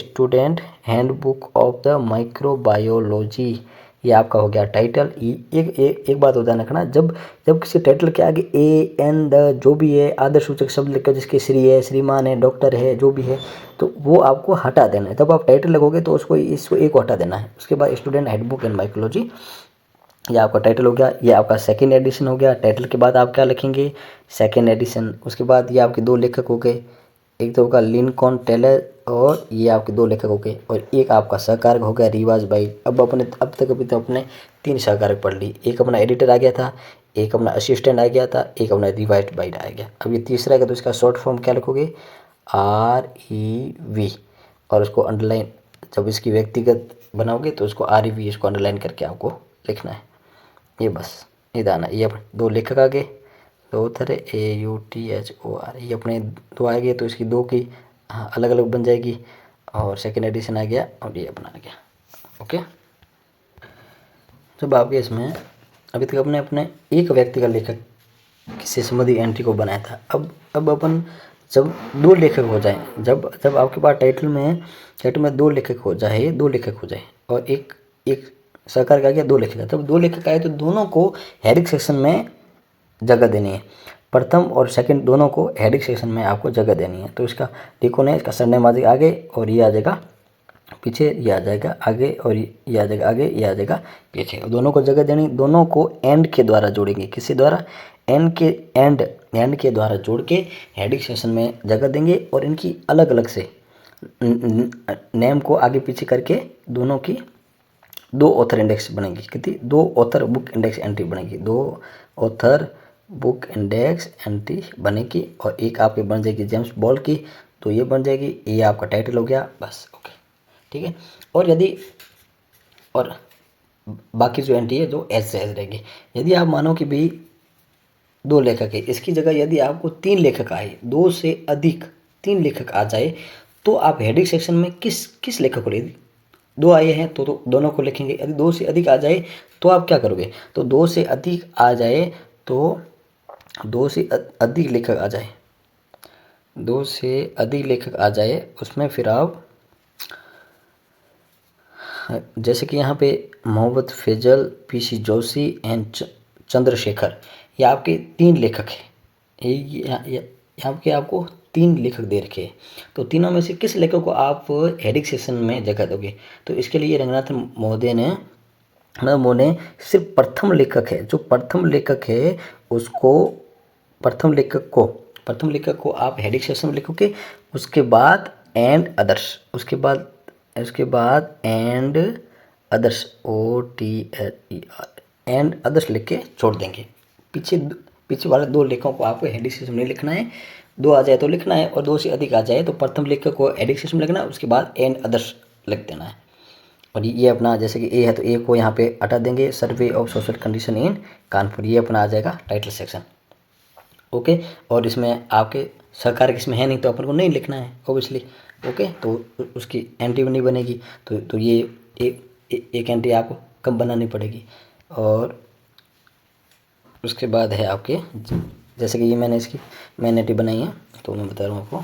student handbook of the microbiology, ये आपका हो गया टाइटल। एक बात होता है रखना, जब जब किसी टाइटल के आगे ए एन द जो भी है आदर सूचक शब्द लिखकर, जिसके श्री है, श्रीमान है, डॉक्टर है, जो भी है, तो वो आपको हटा देना है। तब आप टाइटल लगोगे तो इसको एक को हटा देना है। उसके बाद स्टूडेंट हैंडबुक इन माइक्रोलॉजी, ये आपका टाइटल हो गया। ये आपका सेकंड एडिशन हो गया। टाइटल के बाद आप क्या लिखेंगे, सेकंड एडिशन। उसके बाद ये आपके दो लेखक हो गए, एक तो होगा लिंकॉन टेलर, और ये आपके दो लेखक हो गए, और एक आपका सहकारक हो गया रिवाज बाई। अब तक तो अपने तीन सहकारक पढ़ ली। एक अपना एडिटर आ गया था, एक अपना असिस्टेंट आ गया था, एक अपना रिवाइज बाई आ गया। अब ये तीसरा का तो इसका शॉर्ट फॉर्म क्या लिखोगे, REV, और उसको अंडरलाइन, जब इसकी व्यक्तिगत बनाओगे तो उसको REV इसको अंडरलाइन करके आपको लिखना है। ये बस दाना, ये अपने दो लेखक आ गए, दो ऑथर है, AUTHOR, ये अपने दो आ गए, तो इसकी दो की अलग अलग बन जाएगी, और सेकंड एडिशन आ गया, और ये अपना आ गया। ओके, जब आपके इसमें अभी तक अपने एक व्यक्ति का लेखक से संबंधित एंट्री को बनाया था। अब अपन जब दो लेखक हो जाए, जब आपके पास टाइटल में दो लेखक हो जाए और एक सरकार का आ गया दो लेखक है, तब दो लेखक आए तो दोनों को हेडिंग सेक्शन में जगह देनी है। प्रथम और सेकंड दोनों को हेडिंग सेक्शन में आपको जगह देनी है। तो इसका देखो ना, इसका सरनेम आ जाएगा आगे, और ये आ जाएगा पीछे, ये आ जाएगा आगे, और ये आ जाएगा आगे, ये आ जाएगा पीछे। दोनों को जगह देनी, दोनों को एंड के द्वारा जोड़ेंगे। किसी द्वारा, एंड के द्वारा जोड़ के हेडिंग सेक्शन में जगह देंगे, और इनकी अलग अलग से नेम को आगे पीछे करके दोनों की दो ऑथर इंडेक्स बनेगी। कितनी, दो ऑथर बुक इंडेक्स एंट्री बनेगी, दो ऑथर बुक इंडेक्स एंट्री बनेगी, और एक आपके बन जाएगी जेम्स बॉल की, तो ये बन जाएगी, ये आपका टाइटल हो गया बस। ओके, ठीक है। और बाकी जो एंट्री है जो एज से एज रहेगी। यदि आप मानो कि भाई दो लेखक है, इसकी जगह यदि आपको तीन लेखक आए, दो से अधिक तीन लेखक आ जाए, तो आप हेडिंग सेक्शन में किस लेखक को लेंगे। दो आए हैं तो दोनों को लिखेंगे। यदि दो से अधिक आ जाए तो आप क्या करोगे, तो दो से अधिक आ जाए तो दो से अधिक लेखक आ जाए, दो से अधिक लेखक आ जाए, उसमें फिर आप जैसे कि यहाँ पे मोहम्मद फैजल, PC जोशी एंड चंद्रशेखर, ये आपके तीन लेखक हैं। यहाँ पे आपको तीन लेखक दे रखे हैं, तो तीनों में से किस लेखक को आप हेडिंग सेक्शन में जगह दोगे। तो इसके लिए रंगनाथन महोदय ने सिर्फ प्रथम लेखक है, जो प्रथम लेखक है उसको, प्रथम लेखक को आप हेडिंग सेक्शन में लिखोगे। उसके बाद एंड अदर्स, उसके बाद and others, OTHER, and others लिख के छोड़ देंगे। पीछे वाले दो लेखकों को आपको हेडिंग सेक्शन में लिखना है। दो आ जाए तो लिखना है, और दो से अधिक आ जाए तो प्रथम लेखक को हेडिंग सेक्शन में लिखना है, उसके बाद एंड अदर्स लिख देना है। और ये अपना जैसे कि ए है तो ए को यहाँ पे हटा देंगे, survey of social condition in Kanpur, ये अपना आ जाएगा टाइटल सेक्शन। ओके, और इसमें आपके सरकार इसमें है नहीं तो अपन को नहीं लिखना है ओबियसली। ओके, तो उसकी एंट्री नहीं बनेगी, तो ये एक एंट्री आपको कम बनानी पड़ेगी। और उसके बाद है आपके, जैसे कि ये मैंने इसकी मैन एंट्री बनाई है, तो मैं बता रहा हूँ आपको।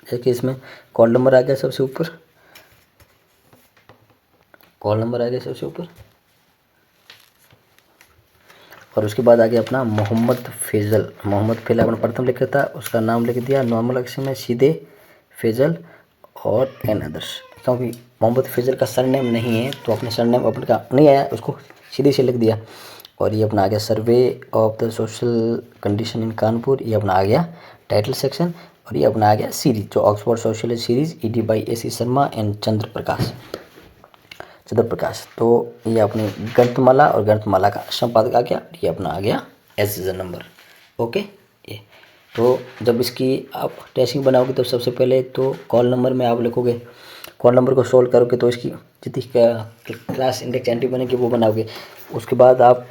जैसे कि इसमें कॉल नंबर आ गया सबसे ऊपर, और उसके बाद आ गया अपना मोहम्मद फैजल अपना प्रथम लिखा था, उसका नाम लिख दिया नॉर्मल अक्षर में सीधे फैजल और एन अदर्स। क्योंकि मोहम्मद फैजल का सरनेम नहीं है तो अपने सरनेम अपने का नहीं आया, उसको सीधे से लिख दिया। और ये अपना आ गया survey of the social condition in Kanpur, ये अपना आ गया टाइटल सेक्शन। और ये अपना आ गया सीरीज, जो Oxford socialist series ED by AC Sharma and Chandra Prakash. तो ये अपनी ग्रंथमाला और ग्रंथमाला का संपादक आ गया, ये अपना आ गया एज नंबर। ओके, ये तो जब इसकी आप टेस्टिंग बनाओगे तो सबसे पहले तो कॉल नंबर में आप लिखोगे, कॉल नंबर को सोल्व करोगे तो इसकी जितनी क्लास इंडेक्स एंट्री बनेगी वो बनाओगे। उसके बाद आप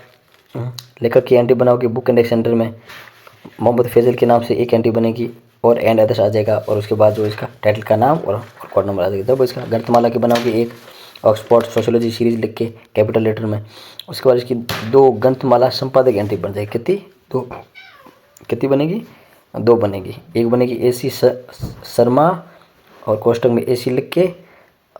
लेखक की एंट्री बनाओगे बुक इंडेक्स सेंटर में, मोहम्मद फैजल के नाम से एक एंट्री बनेगी और एंड अदर्स आ जाएगा, और उसके बाद जो इसका टाइटल का नाम और कोड नंबर आ जाएगा। जब इसका ग्रंथमाला की बनाओगे एक ऑक्सफोर्ड सोशियोलॉजी सीरीज लिख के कैपिटल लेटर में, उसके बाद इसकी 2 ग्रंथमाला संपादक एंट्री बन जाएगी। कितनी बनेगी? 2 बनेगी। एक बनेगी AC शर्मा और कोष्टक में AC लिख के,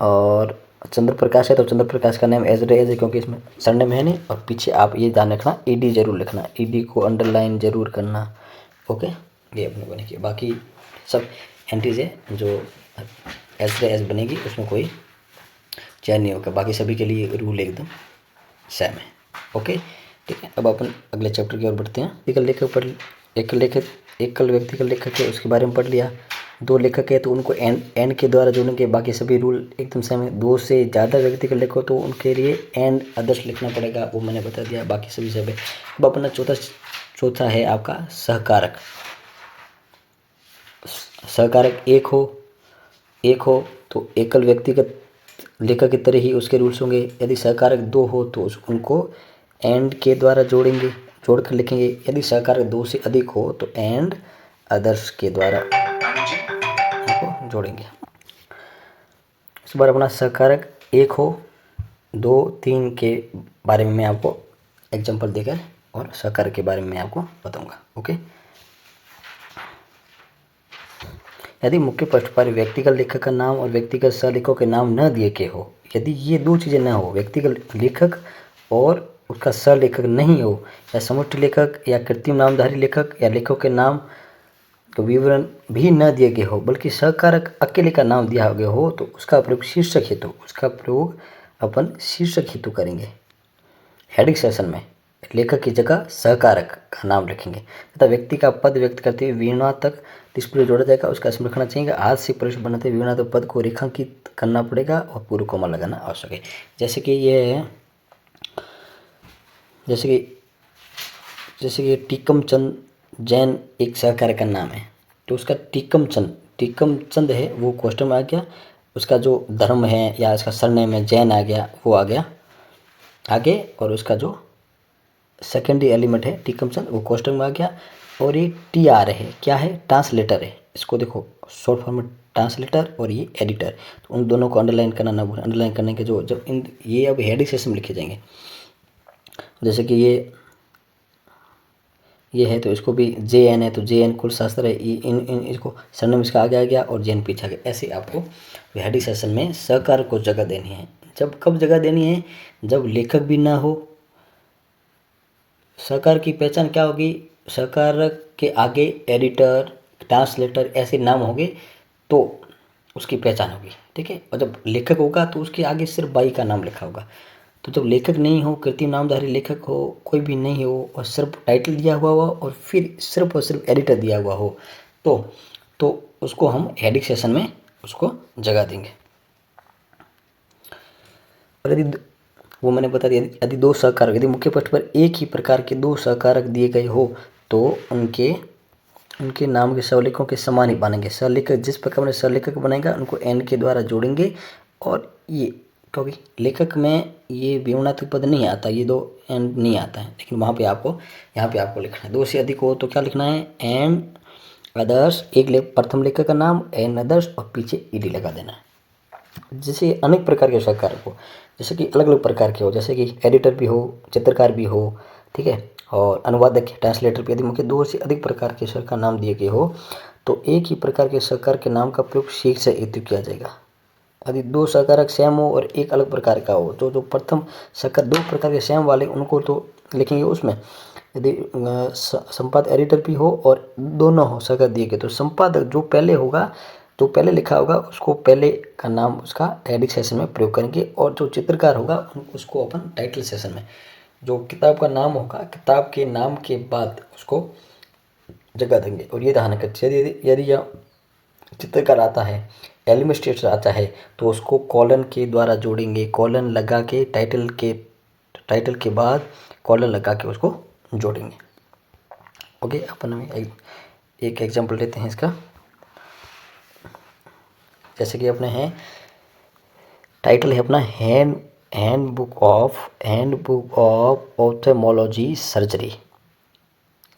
और चंद्र प्रकाश है तो चंद्र प्रकाश का नाम एज है क्योंकि इसमें सरनेम है नहीं, और पीछे आप ये ध्यान रखना ED जरूर लिखना, ED को अंडरलाइन जरूर करना। ओके, ये अपने बनेगी। बाकी सब एंट्रीज है जो एज बनेगी, उसमें कोई चेंज नहीं होगा। बाकी सभी के लिए रूल एकदम सेम है। ओके, ठीक है। अब अपन अगले चैप्टर की ओर बढ़ते हैं। एकल व्यक्तिगत लेखक है, उसके बारे में पढ़ लिया। 2 लेखक है तो उनको एंड के द्वारा जोड़ेंगे, बाकी सभी रूल एकदम सेम है। 2 से ज़्यादा व्यक्तिगत लेखक तो उनके लिए एंड अदर्स लिखना पड़ेगा, वो मैंने बता दिया। बाकी सभी सब है। अब अपना चौथा है आपका सहकारक। सहकारक एक हो तो एकल व्यक्तिगत लेखक की तरह ही उसके रूल्स होंगे। यदि सहकारक 2 हो तो उनको एंड के द्वारा जोड़कर लिखेंगे। यदि सहकारक 2 से अधिक हो तो एंड अदर्स के द्वारा उनको जोड़ेंगे। इस बार अपना सहकारक 1 हो, 2, 3 के बारे में मैं आपको एग्जांपल देकर और सहकारक के बारे में मैं आपको बताऊंगा। ओके, यदि मुख्य पृष्ठ पर व्यक्तिगत लेखक का नाम और व्यक्तिगत सहलेखकों के नाम न दिए गए हो, यदि ये 2 चीज़ें न हो, व्यक्तिगत लेखक और उसका सहलेखक नहीं हो, या समुष्टि लेखक या कृत्रिम नामधारी लेखक या लेखकों के नाम का विवरण भी न दिए गए हो, बल्कि सहकारक अकेले का नाम दिया गया हो, तो उसका प्रयोग अपन शीर्षक हेतु करेंगे। हेडिंग सेशन में लेखक की जगह सहकारक का नाम लिखेंगे तथा व्यक्ति का पद व्यक्त करते हुए वीणा तक डिस्प्ले जोड़ा जाएगा। उसका स्मरण रखना चाहिए। हाथ से प्रश्न बनाते वीणा तो पद को रेखांकित करना पड़ेगा और पूर्व कोमा लगाना आवश्यक है। जैसे कि टीकम चंद जैन एक सहकारक का नाम है, तो उसका टीकम चंद है वो क्वेश्चन में आ गया। उसका जो धर्म है या इसका सरनेम है जैन आ गया, वो आ गया आगे, और उसका जो सेकेंडरी एलिमेंट है टीकम चंद वो क्वेश्चन में आ गया। और ये TR है, क्या है? ट्रांसलेटर है। इसको देखो शॉर्ट फॉर्म में ट्रांसलेटर और ये एडिटर, तो उन दोनों को अंडरलाइन करना ना भूलें। अंडरलाइन करने के जब ये अब हेडिंग सेशन में लिखे जाएंगे। जैसे कि ये है तो इसको भी JN है तो JN कुल शास्त्र है, इन इसको सरनेम इसका आगे आ गया और JN पीछे आ गया। ऐसे आपको हेडिंग सेशन में सहकार को जगह देनी है। कब जगह देनी है? जब लेखक भी ना हो। सहकार की पहचान क्या होगी? सहकारक के आगे एडिटर, ट्रांसलेटर ऐसे नाम होंगे तो उसकी पहचान होगी, ठीक है। और जब लेखक होगा तो उसके आगे सिर्फ बाई का नाम लिखा होगा। तो जब लेखक नहीं हो, कृत्रिम नामधारी लेखक हो, कोई भी नहीं हो और सिर्फ टाइटल दिया हुआ हो और फिर सिर्फ और सिर्फ एडिटर दिया हुआ हो, तो उसको हम हेडिंग सेशन में उसको जगह देंगे। और यदि वो मैंने बता दिया, यदि 2 सहकारक, यदि मुख्य पृष्ठ पर एक ही प्रकार के 2 सहकारक दिए गए हो तो उनके नाम के सहलेखकों के समान ही बनेंगे। सहलेखक जिस प्रकार में सहलेखक बनेगा उनको एन के द्वारा जोड़ेंगे। और ये क्योंकि लेखक में ये विवरणात्मक पद नहीं आता, ये 2 एंड नहीं आता है, लेकिन वहाँ पे आपको लिखना है। 2 से अधिक हो तो क्या लिखना है? एंड अदर्स, प्रथम लेखक का नाम एंड अदर्स और पीछे ED लगा देना है। जैसे अनेक प्रकार के सहकारक हो, जैसे कि अलग अलग प्रकार के हो, जैसे कि एडिटर भी हो, चित्रकार भी हो, ठीक है, और अनुवादक, ट्रांसलेटर भी। यदि मुख्य 2 से अधिक प्रकार के सहकार नाम दिए गए हो तो एक ही प्रकार के सहकार के नाम का प्रयोग शीर्षक हेतु किया जाएगा। यदि 2 सहकारक सेम हो और एक अलग प्रकार का हो तो जो प्रथम सहकार 2 प्रकार के सेम वाले उनको तो लिखेंगे उसमें। यदि संपादक एडिटर भी हो और दोनों हो सहकार दिए गए तो संपादक जो पहले लिखा होगा उसको पहले का नाम उसका हेडिंग सेशन में प्रयोग करेंगे, और जो चित्रकार होगा उसको अपन टाइटल सेशन में, जो किताब का नाम होगा किताब के नाम के बाद उसको जगह देंगे। और ये ध्यान रखिए, यदि यह चित्रकार आता है, एलिमिस्ट्रेटर आता है तो उसको कॉलन के द्वारा जोड़ेंगे। कॉलन लगा के टाइटल के बाद कॉलन लगा के उसको जोड़ेंगे। ओके, अपन एक एग्जांपल लेते हैं इसका। जैसे कि अपने हैं टाइटल है अपना हैंडबुक ऑफ ऑप्थेल्मोलॉजी सर्जरी।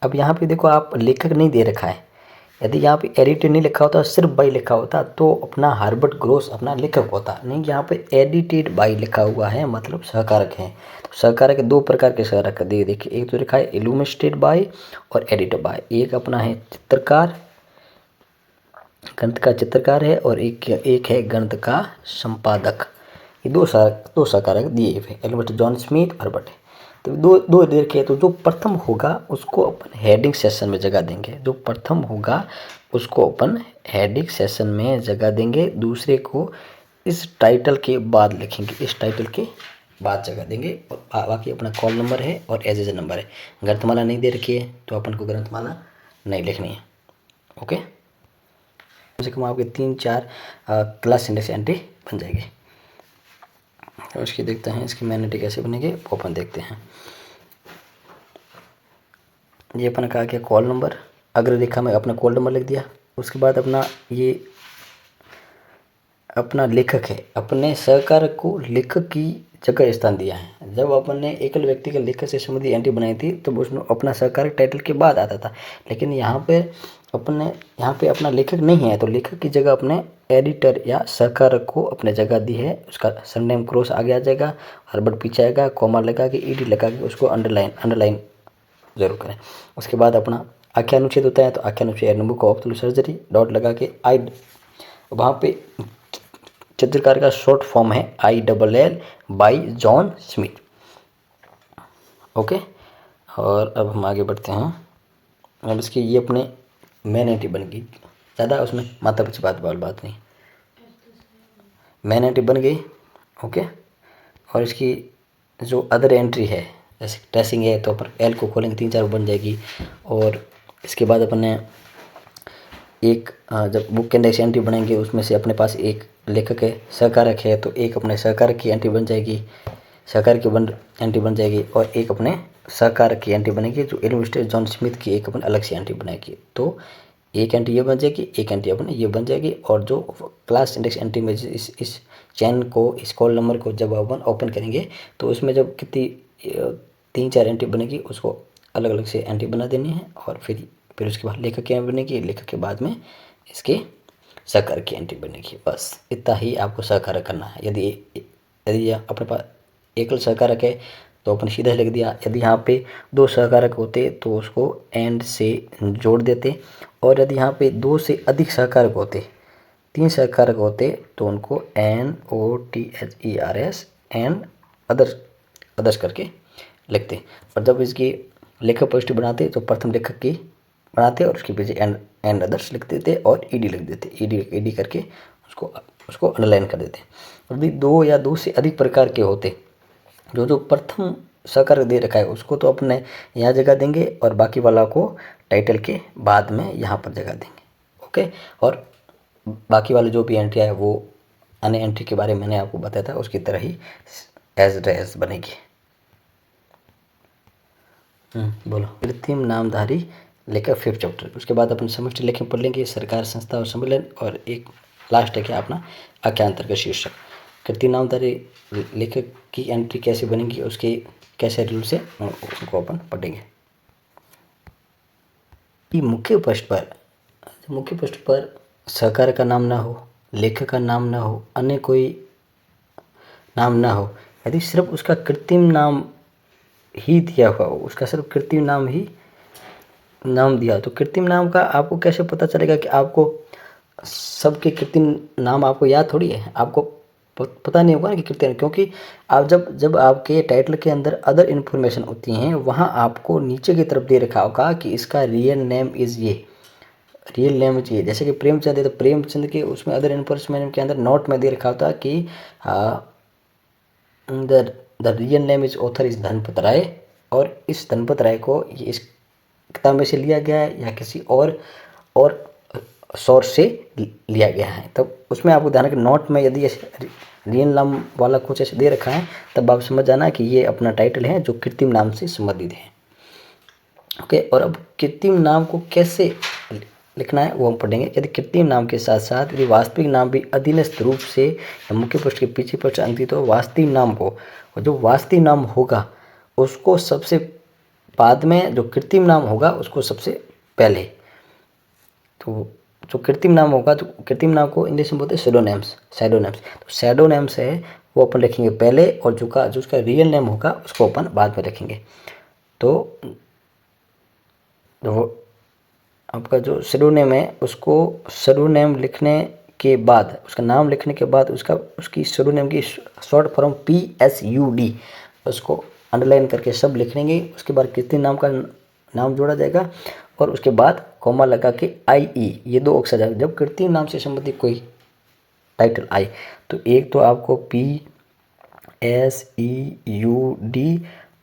अब यहाँ पे देखो आप लेखक नहीं दे रखा है, यदि यहाँ पे एडिटेड नहीं लिखा होता, सिर्फ बाई लिखा होता तो अपना हर्बर्ट ग्रोस अपना लेखक होता। नहीं, यहाँ पे एडिटेड बाई लिखा हुआ है, मतलब सहकारक है। तो सहकारक दो प्रकार के सहकारक दे देखिए, एक तो लिखा है इल्यूमिनेटेड बाई और एडिटेड बाई। एक अपना है चित्रकार, गणित का चित्रकार है, और एक है गणित का संपादक। ये दो सहकारक दिए हुए, एल्बर्ट जॉन स्मिथ और हर्बर्ट। तो दो देखिए, तो जो प्रथम होगा उसको अपन हेडिंग सेशन में जगह देंगे, जो प्रथम होगा उसको अपन हेडिंग सेशन में जगह देंगे, दूसरे को इस टाइटल के बाद लिखेंगे, इस टाइटल के बाद जगह देंगे। और बाकी अपना कॉल नंबर है और एज नंबर है। ग्रंथमाला नहीं दे रखी है तो अपन को ग्रंथमाला नहीं लिखनी है। ओके, कम से कम आपके 3-4 क्लास इंडेक्स एंट्री बन जाएगी। और इसकी देखते हैं इसकी मैग्नेटी कैसे बनेगी, वो अपन देखते हैं। ये अपन का क्या कॉल नंबर, अग्र रेखा में अपना कॉल नंबर लिख दिया। उसके बाद अपना ये अपना लेखक है, अपने सहकारक को लेखक की जगह स्थान दिया है। जब अपन ने एकल व्यक्ति के लेखक से संबंधित एंट्री बनाई थी तो उसमें अपना सहकारक टाइटल के बाद आता था, लेकिन यहाँ पे अपना लेखक नहीं है तो लेखक की जगह अपने एडिटर या सहकारक को अपने जगह दी है। उसका सरनेम क्रॉस आगे आ जाएगा, हर्बर्ट पीछे आएगा, कॉमा लगा के ईडी लगा के उसको अंडरलाइन जरूर करें। उसके बाद अपना आख्यानुच्छेद होता है तो आख्यानुच्छेद हैंडबुक ऑफ सर्जरी डॉट लगा के वहाँ पे चित्रकार का शॉर्ट फॉर्म है ILL by John Smith. Okay, और अब हम आगे बढ़ते हैं। अब इसकी ये अपने मेन एंट्री बन गई, ज़्यादा उसमें माता पिछी बात नहीं, मेन एंट्री बन गई। ओके, और इसकी जो अदर एंट्री है जैसे ट्रेसिंग है तो अपन एल को खोलेंगे 3-4 बन जाएगी। और इसके बाद अपन ने एक जब बुक के इंडेक्स एंट्री बनाएंगे उसमें से अपने पास एक लेखक है, सहकारक है, तो एक अपने सहकारक की एंट्री बन जाएगी, एंट्री बन जाएगी। और एक अपने सहकारक की एंट्री बनेगी जो इल्यूमिनेटेड जॉन स्मिथ की एक अपन अलग से एंट्री बनाएगी। तो एक एंट्री ये बन जाएगी, एक एंट्री अपने ये बन जाएगी। और जो क्लास इंडेक्स एंट्री में इस चैन को, इस कॉल नंबर को जब अपन ओपन करेंगे तो उसमें जब कितनी 3-4 एंट्री बनेगी उसको अलग अलग से एंट्री बना देनी है। और फिर उसके बाद लेखक की एंट्री बनेगी, लेखक के बाद में इसके सहकारक की एंट्री बनेगी। बस इतना ही आपको सहकारक करना है। यदि अपने पास एकल सहकारक है तो अपन सीधा लिख दिया। यदि यहाँ पे 2 सहकारक होते तो उसको एंड से जोड़ देते, और यदि यहाँ पे 2 से अधिक सहकारक होते, 3 सहकारक होते तो उनको NOTHERS एंड अदर्स करके लिखते। और जब इसकी लेखक प्रविष्टि बनाते तो प्रथम लेखक की बनाते और उसके पीछे एंड अदर्स लिख देते और ईडी लिख देते, ईडी करके उसको अंडरलाइन कर देते। यदि 2 या 2 से अधिक प्रकार के होते, जो प्रथम सहकारक दे रखा है उसको तो अपने यहाँ जगह देंगे और बाकी वाला को टाइटल के बाद में यहाँ पर जगह देंगे। ओके, और बाकी वाले जो भी एंट्री है वो अन्य एंट्री के बारे में मैंने आपको बताया था उसकी तरह ही एज बनेगी। बोलो, कृत्रिम नामधारी लेकर 5th चैप्टर। उसके बाद अपन समष्टि लेखन पढ़ लेंगे, सरकार, संस्था और सम्मेलन, और एक लास्ट है क्या अपना आख्यांतर का शीर्षक। कृत्रिम नामधारी लेखक की एंट्री कैसे बनेगी, उसके कैसे रूल से उनको अपन पढ़ेंगे। मुख्य पृष्ठ पर सहकार का नाम ना हो, लेखक का नाम ना हो, अन्य कोई नाम ना हो, यदि सिर्फ उसका कृत्रिम नाम ही दिया हुआ हो, उसका सिर्फ कृत्रिम नाम ही नाम दिया, तो कृत्रिम नाम का आपको कैसे पता चलेगा कि आपको सबके कृत्रिम नाम आपको याद थोड़ी है, आपको पता नहीं होगा ना कि कृत्रिम, क्योंकि आप जब आपके टाइटल के अंदर अदर इन्फॉर्मेशन होती हैं वहाँ आपको नीचे की तरफ दे रखा होगा कि इसका रियल नेम इज़ ये, जैसे कि प्रेमचंद है तो प्रेमचंद के उसमें अदर इन्फॉर्मेशन के अंदर नोट में दे रखा होता कि the real name is author is Dhanpat Rai, और इस धनपत राय को ये इस किताब में से लिया गया है या किसी और सोर्स से लिया गया है। तब उसमें आपको ध्यान रखना, नोट में यदि रियल नाम वाला कुछ ऐसे दे रखा है तब आप समझ जाना कि ये अपना टाइटल है जो कृत्रिम नाम से संबंधित है। ओके, और अब कृत्रिम नाम को कैसे लिखना है वो हम पढ़ेंगे। यदि कृत्रिम नाम के साथ साथ यदि वास्तविक नाम भी अधीनस्थ रूप से या मुख्य पृष्ठ के पीछे पृष्ठ अंकित हो वास्तविक नाम को, और जो वास्तविक नाम होगा उसको सबसे बाद में, जो कृत्रिम नाम होगा उसको सबसे पहले। तो जो कृत्रिम नाम होगा, तो कृत्रिम नाम को इंग्लिश में बोलते हैं सेडोनेम्स। तो सेडोनेम्स है वो अपन लिखेंगे पहले, और जो उसका रियल नेम होगा उसको अपन बाद में रखेंगे। तो जो आपका जो सेडोनेम है उसको सेडोनेम लिखने के बाद, उसका नाम लिखने के बाद उसकी सेडोनेम की शॉर्ट फॉर्म PSUD उसको अंडरलाइन करके सब लिख लेंगे। उसके बाद कृत्रिम नाम का नाम जोड़ा जाएगा और उसके बाद कॉमा लगा के IE, ये 2 अक्षर है। जब कृत्रिम नाम से संबंधित कोई टाइटल आए तो एक तो आपको PSEUD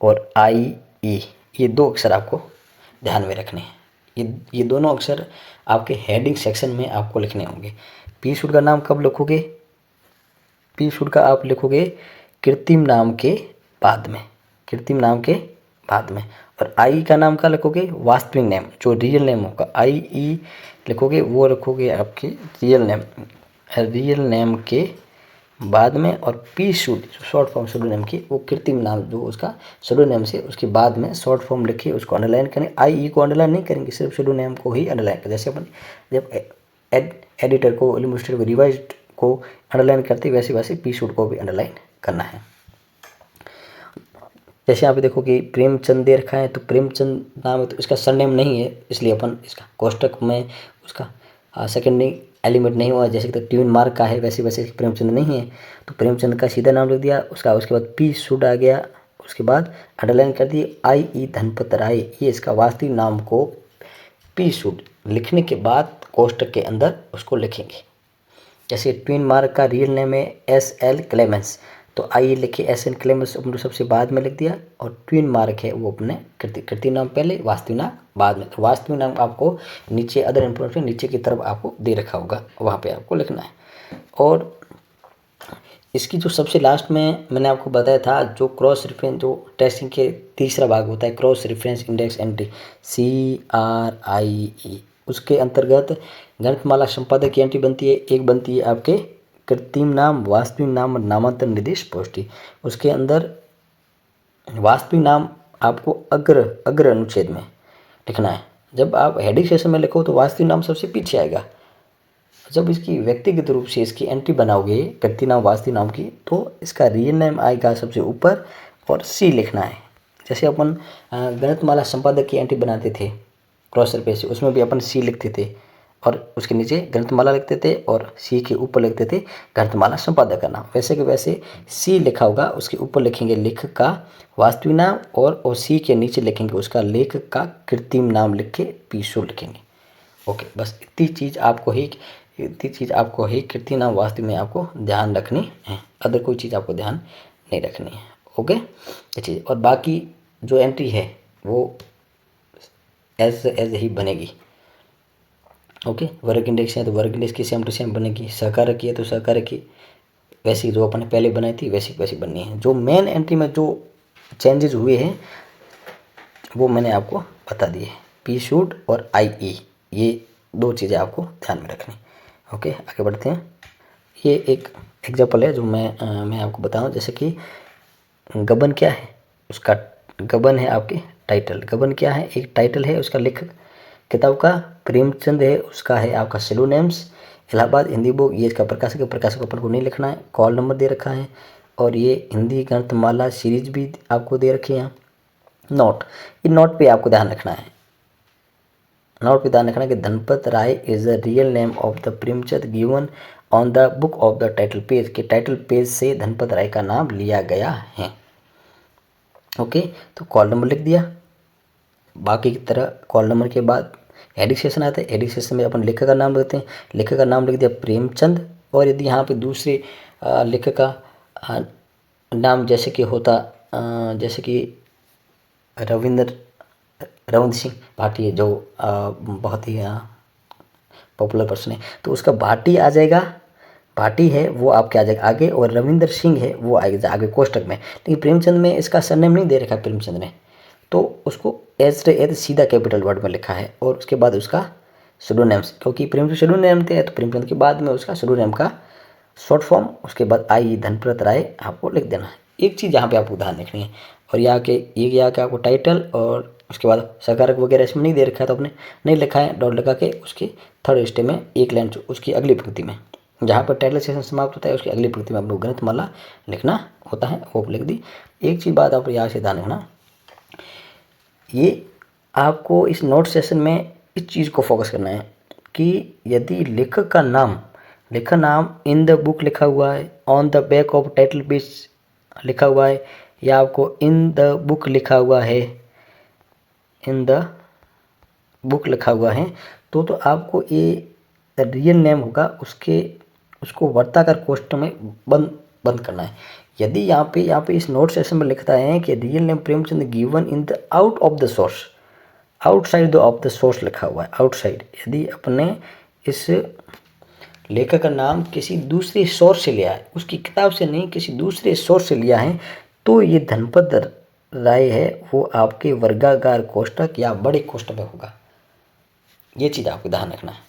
और IE, ये 2 अक्षर आपको ध्यान में रखने हैं। ये दोनों अक्षर आपके हेडिंग सेक्शन में आपको लिखने होंगे। पी शुड का नाम कब लिखोगे? पी शुड का आप लिखोगे कृत्रिम नाम के बाद में, कृत्रिम नाम के बाद में। और आई का नाम का लिखोगे वास्तविक नेम, जो रियल नेम होगा। IE लिखोगे वो रखोगे आपके रियल नेम के बाद में। और पी शुड शॉर्ट फॉर्म सेडोनेम की, वो कृत्रिम नाम जो उसका सेडोनेम से उसके बाद में शॉर्ट फॉर्म लिखिए, उसको अंडरलाइन करें। IE को अंडरलाइन नहीं करेंगे, सिर्फ सेडोनेम को ही अंडरलाइन करें। जैसे अपन जब एडिटर को, इलस्ट्रेटर को, रिवाइज्ड को अंडरलाइन करते वैसे वैसे पी शुड को भी अंडरलाइन करना है। जैसे यहाँ पे देखो कि प्रेमचंद दे रखा है, तो प्रेमचंद नाम है तो इसका सरनेम नहीं है, इसलिए अपन इसका कोष्टक में उसका सेकेंडरी एलिमेंट नहीं हुआ। जैसे कि ट्यून मार्क का है वैसे वैसे प्रेमचंद नहीं है, तो प्रेमचंद का सीधा नाम लिख दिया। उसके बाद पी शुड आ गया, उसके बाद अंडरलाइन कर दी IE धनपत राय, ये इसका वास्तविक नाम को पी शुड लिखने के बाद कोष्टक के अंदर उसको लिखेंगे। जैसे ट्विन मार्क का रियल नेम है SL क्लेमेंस, तो IE लिखे SN क्लेमेंस अपने सबसे बाद में लिख दिया। और ट्विन मार्क है वो अपने कृत्रिम नाम पहले, वास्तविक नाम बाद में। तो वास्तविक नाम आपको नीचे अदर इन्फॉर्मेशन नीचे की तरफ आपको दे रखा होगा, वहाँ पे आपको लिखना है। और इसकी जो सबसे लास्ट में मैंने आपको बताया था, जो क्रॉस रेफरेंस, जो टेस्टिंग के तीसरा भाग होता है cross reference index entry CRIE, उसके अंतर्गत गणितमाला संपादक की एंट्री बनती है। एक बनती है आपके कृत्रिम नाम, वास्तविक नाम और नामांतर निर्देश पुष्टि। उसके अंदर वास्तविक नाम आपको अग्र अनुच्छेद में लिखना है। जब आप हेडिंग सेक्शन में लिखो तो वास्तविक नाम सबसे पीछे आएगा। जब इसकी व्यक्तिगत रूप से इसकी एंट्री बनाओगे कृत्रिम नाम वास्तविक नाम की, तो इसका रियल नेम आएगा सबसे ऊपर और C लिखना है। जैसे अपन गणितमाला संपादक की एंट्री बनाते थे क्रॉस रेफरेंस से, उसमें भी अपन C लिखते थे और उसके नीचे गणितमाला लिखते थे और C के ऊपर लिखते थे गणितमाला संपादक का नाम। वैसे कि वैसे C लिखा होगा, उसके ऊपर लिखेंगे लेखक का वास्तविक नाम और C के नीचे लिखेंगे उसका लेखक का कृत्रिम नाम लिख के पी शुड लिखेंगे। ओके, बस इतनी चीज़ आपको ही कृत्रिम नाम वास्तविक में आपको ध्यान रखनी है, अदर कोई चीज़ आपको ध्यान नहीं रखनी है। ओके, ये चीज़। और बाकी जो एंट्री है वो एज ही बनेगी। ओके, वर्ग इंडेक्स है तो वर्ग इंडेक्स की सेम टू सेम बनेगी। सहकारक की है तो सहकारक की वैसी जो अपन ने पहले बनाई थी वैसी बननी है। जो मेन एंट्री में जो चेंजेस हुए हैं वो मैंने आपको बता दिए, पी शुड और IE, ये 2 चीज़ें आपको ध्यान में रखनी। ओके, आगे बढ़ते हैं। ये एक एग्जाम्पल है जो मैं आपको बताऊं। जैसे कि गबन क्या है, उसका गबन है आपके टाइटल। गबन क्या है, एक टाइटल है, उसका लेखक किताब का प्रेमचंद है, उसका है आपका सेडोनेम्स इलाहाबाद हिंदी बुक, ये इसका प्रकाशक है। प्रकाशक अपन को नहीं लिखना है, कॉल नंबर दे रखा है। और ये हिंदी गणितमाला सीरीज भी आपको दे रखी है। नोट, इन नोट पे आपको ध्यान रखना है, नोट पे ध्यान रखना है कि Dhanpat Rai is the real name of the Premchand given on the book of the title page, के टाइटल पेज से धनपत राय का नाम लिया गया है। ओके, तो कॉल नंबर लिख दिया। बाकी की तरह कॉल नंबर के बाद हेडिंग सेक्शन आता है। हेडिंग सेक्शन में अपन लेखक का नाम लिखते हैं, लेखक का नाम लिख दिया प्रेमचंद। और यदि यहाँ पे दूसरे लेखक का नाम जैसे कि होता जैसे कि रविंद्र सिंह भाटी, जो बहुत ही पॉपुलर पर्सन है, तो उसका भाटी आ जाएगा, भाटी है वो आपके आ जाएगा आगे, और रविंद्र सिंह है वो आएगा आगे कोष्टक में। लेकिन प्रेमचंद में इसका सरनेम नहीं दे रखा प्रेमचंद ने, तो उसको एज सीधा कैपिटल वर्ड में लिखा है और उसके बाद उसका सुडोनेम्स, क्योंकि प्रेमचंद सुडोनेम थे तो प्रेमचंद के बाद में उसका सुडोनेम का शॉर्ट फॉर्म, उसके बाद आई धनपत राय आपको लिख देना है। एक चीज़ यहाँ पे आपको ध्यान रखनी है, और यहाँ के ये यहाँ के आपको टाइटल और उसके बाद सकारक वगैरह इसमें नहीं दे रखा है तो आपने नहीं लिखा है, डॉट लगा के उसकी थर्ड स्टेप में एक लाइन उसकी अगली पंक्ति में जहाँ पर टाइटल सेशन समाप्त होता है उसकी अगली पंक्ति में आपको ग्रंथमाला लिखना होता है, वो लिख दी। एक चीज़ बात आप यहाँ से ध्यान रखना, ये आपको इस नोट सेशन में इस चीज़ को फोकस करना है कि यदि लेखक का नाम इन द बुक लिखा हुआ है, on the back of title page लिखा हुआ है, या आपको इन द बुक लिखा हुआ है, इन द बुक लिखा हुआ है, तो आपको ये रियल नेम होगा उसको वर्ताकार कोष्ठक में बंद करना है। यदि यहाँ पे इस नोट सेशन में लिखता है कि real name Premchand given in the out of the source, outside of the source लिखा हुआ है, आउटसाइड, यदि अपने इस लेखक का नाम किसी दूसरे सोर्स से लिया है, उसकी किताब से नहीं किसी दूसरे सोर्स से लिया है, तो ये धनपत राय है वो आपके वर्गाकार कोष्ठक या बड़े कोष्ठक में होगा। ये चीज़ आपको ध्यान रखना है।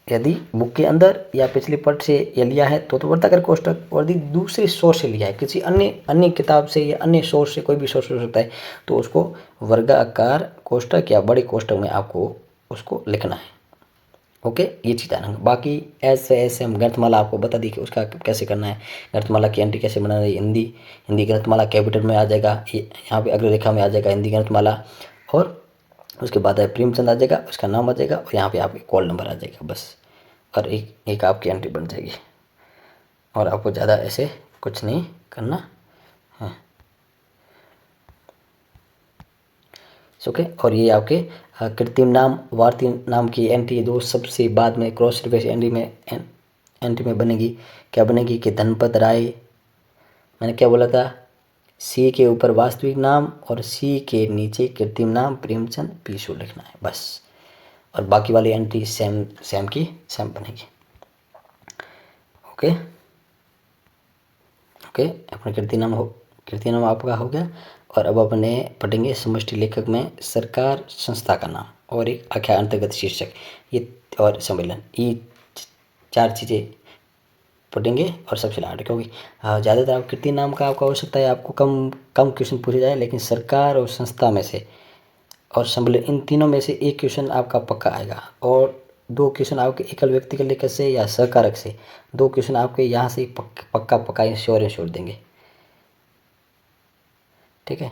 यदि बुक के अंदर या पिछले पट से ये लिया है तो वर्गाकार कोष्ठक, और यदि दूसरे सोर्स से लिया है किसी अन्य किताब से या अन्य सोर्स से, कोई भी सोर्स हो सकता है, तो उसको वर्गाकार कोष्ठक या बड़े कोष्ठक में आपको उसको लिखना है। ओके, ये चीज़ आना। बाकी ऐसे हम ग्रंथमाला आपको बता दी कि उसका कैसे करना है, ग्रंथमाला की एंट्री कैसे बनाना है। हिंदी ग्रंथमाला कैपिटल में आ जाएगा, यहाँ पे अग्ररेखा में आ जाएगा हिंदी ग्रंथमाला, और उसके बाद प्रेमचंद आ जाएगा, उसका नाम आ जाएगा, और यहाँ पे आपके कॉल नंबर आ जाएगा बस, और एक आपकी एंट्री बन जाएगी, और आपको ज़्यादा ऐसे कुछ नहीं करना है। ओके, और ये आपके कृत्रिम नाम वार्ती नाम की एंट्री दो सबसे बाद में क्रॉस रिवर्स एंट्री में बनेगी। क्या बनेगी कि धनपत राय, मैंने क्या बोला था, सी के ऊपर वास्तविक नाम और सी के नीचे कृत्रिम नाम प्रेमचंद पीशू लिखना है बस, और बाकी वाली एंट्री सेम बनेगी। ओके, अपना कृत्रिम नाम आपका हो गया। और अब अपने पढ़ेंगे समष्टि लेखक में सरकार, संस्था का नाम और एक आख्या अंतर्गत शीर्षक, ये और सम्मेलन, ये 4 चीज़ें पढ़ेंगे। और सबसे लास्ट, क्योंकि ज़्यादातर आप कृत्रिम नाम का आपको आवश्यकता है, आपको कम क्वेश्चन पूछे जाए, लेकिन सरकार और संस्था में से और सम्मेलन, इन तीनों में से एक क्वेश्चन आपका पक्का आएगा, और 2 क्वेश्चन आपके एकल व्यक्ति के लेखक से या सहकारक से, 2 क्वेश्चन आपके यहाँ से पक्का श्योर देंगे। ठीक है,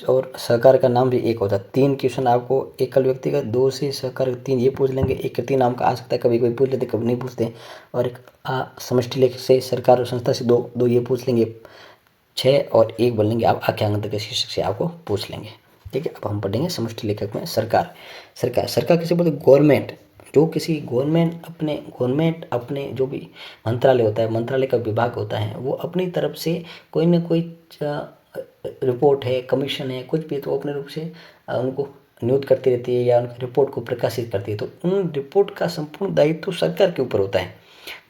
और सहकार का नाम भी एक होता है। 3 क्वेश्चन आपको एकल व्यक्ति का, 2 से सहकार 3 ये पूछ लेंगे, एक कृत्रिम नाम का आ सकता है, कभी कोई पूछ लेते कभी नहीं पूछते, और एक समष्टि लेखक से सरकार और संस्था से 2 ये पूछ लेंगे, 6 और 1 बोल लेंगे आप आख्या अंतर्गत शीर्षक से आपको पूछ लेंगे। ठीक है, अब हम पढ़ेंगे समष्टि लेखक में सरकार किसे बोलते हैं, गवर्नमेंट, जो किसी गवर्नमेंट अपने जो भी मंत्रालय होता है, मंत्रालय का विभाग होता है, वो अपनी तरफ से कोई ना कोई रिपोर्ट है, कमीशन है, कुछ भी, तो अपने रूप से उनको नियुक्त करती रहती है या उनकी रिपोर्ट को प्रकाशित करती है, तो उन रिपोर्ट का संपूर्ण दायित्व तो सरकार के ऊपर होता है।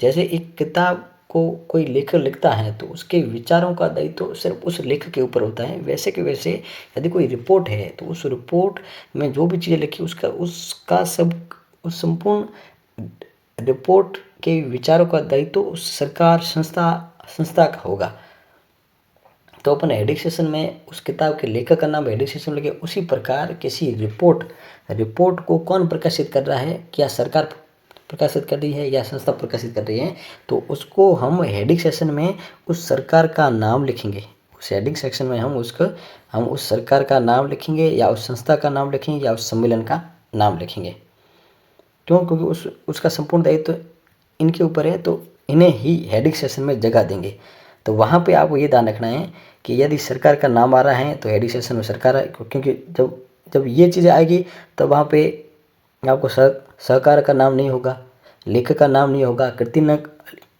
जैसे एक किताब को कोई लेखक लिखता है तो उसके विचारों का दायित्व तो सिर्फ उस लेखक के ऊपर होता है, वैसे के वैसे यदि कोई रिपोर्ट है तो उस रिपोर्ट में जो भी चीज़ें लिखी उसका उस संपूर्ण रिपोर्ट के विचारों का दायित्व तो सरकार, संस्था का होगा। तो अपन हेडिंग सेशन में उस किताब के लेखक का नाम हेडिंग सेशन लगे, उसी प्रकार किसी रिपोर्ट को कौन प्रकाशित कर रहा है, क्या सरकार प्रकाशित कर रही है या संस्था प्रकाशित कर रही है, तो उसको हम हेडिंग सेशन में उस सरकार का नाम लिखेंगे। उस हेडिंग सेक्शन में हम उस सरकार का नाम लिखेंगे या उस संस्था का नाम लिखेंगे या उस सम्मेलन का नाम लिखेंगे। क्यों? क्योंकि उसका संपूर्ण दायित्व इनके ऊपर है, तो इन्हें ही हेडिंग सेशन में जगह देंगे। तो वहाँ पे आपको ये ध्यान रखना है कि यदि सरकार का नाम आ रहा है तो हेडिंग सेशन में सरकार है, क्योंकि जब ये चीज़ें आएगी तो वहाँ पे आपको सहकार का नाम नहीं होगा, लेखक का नाम नहीं होगा, कृत्रिम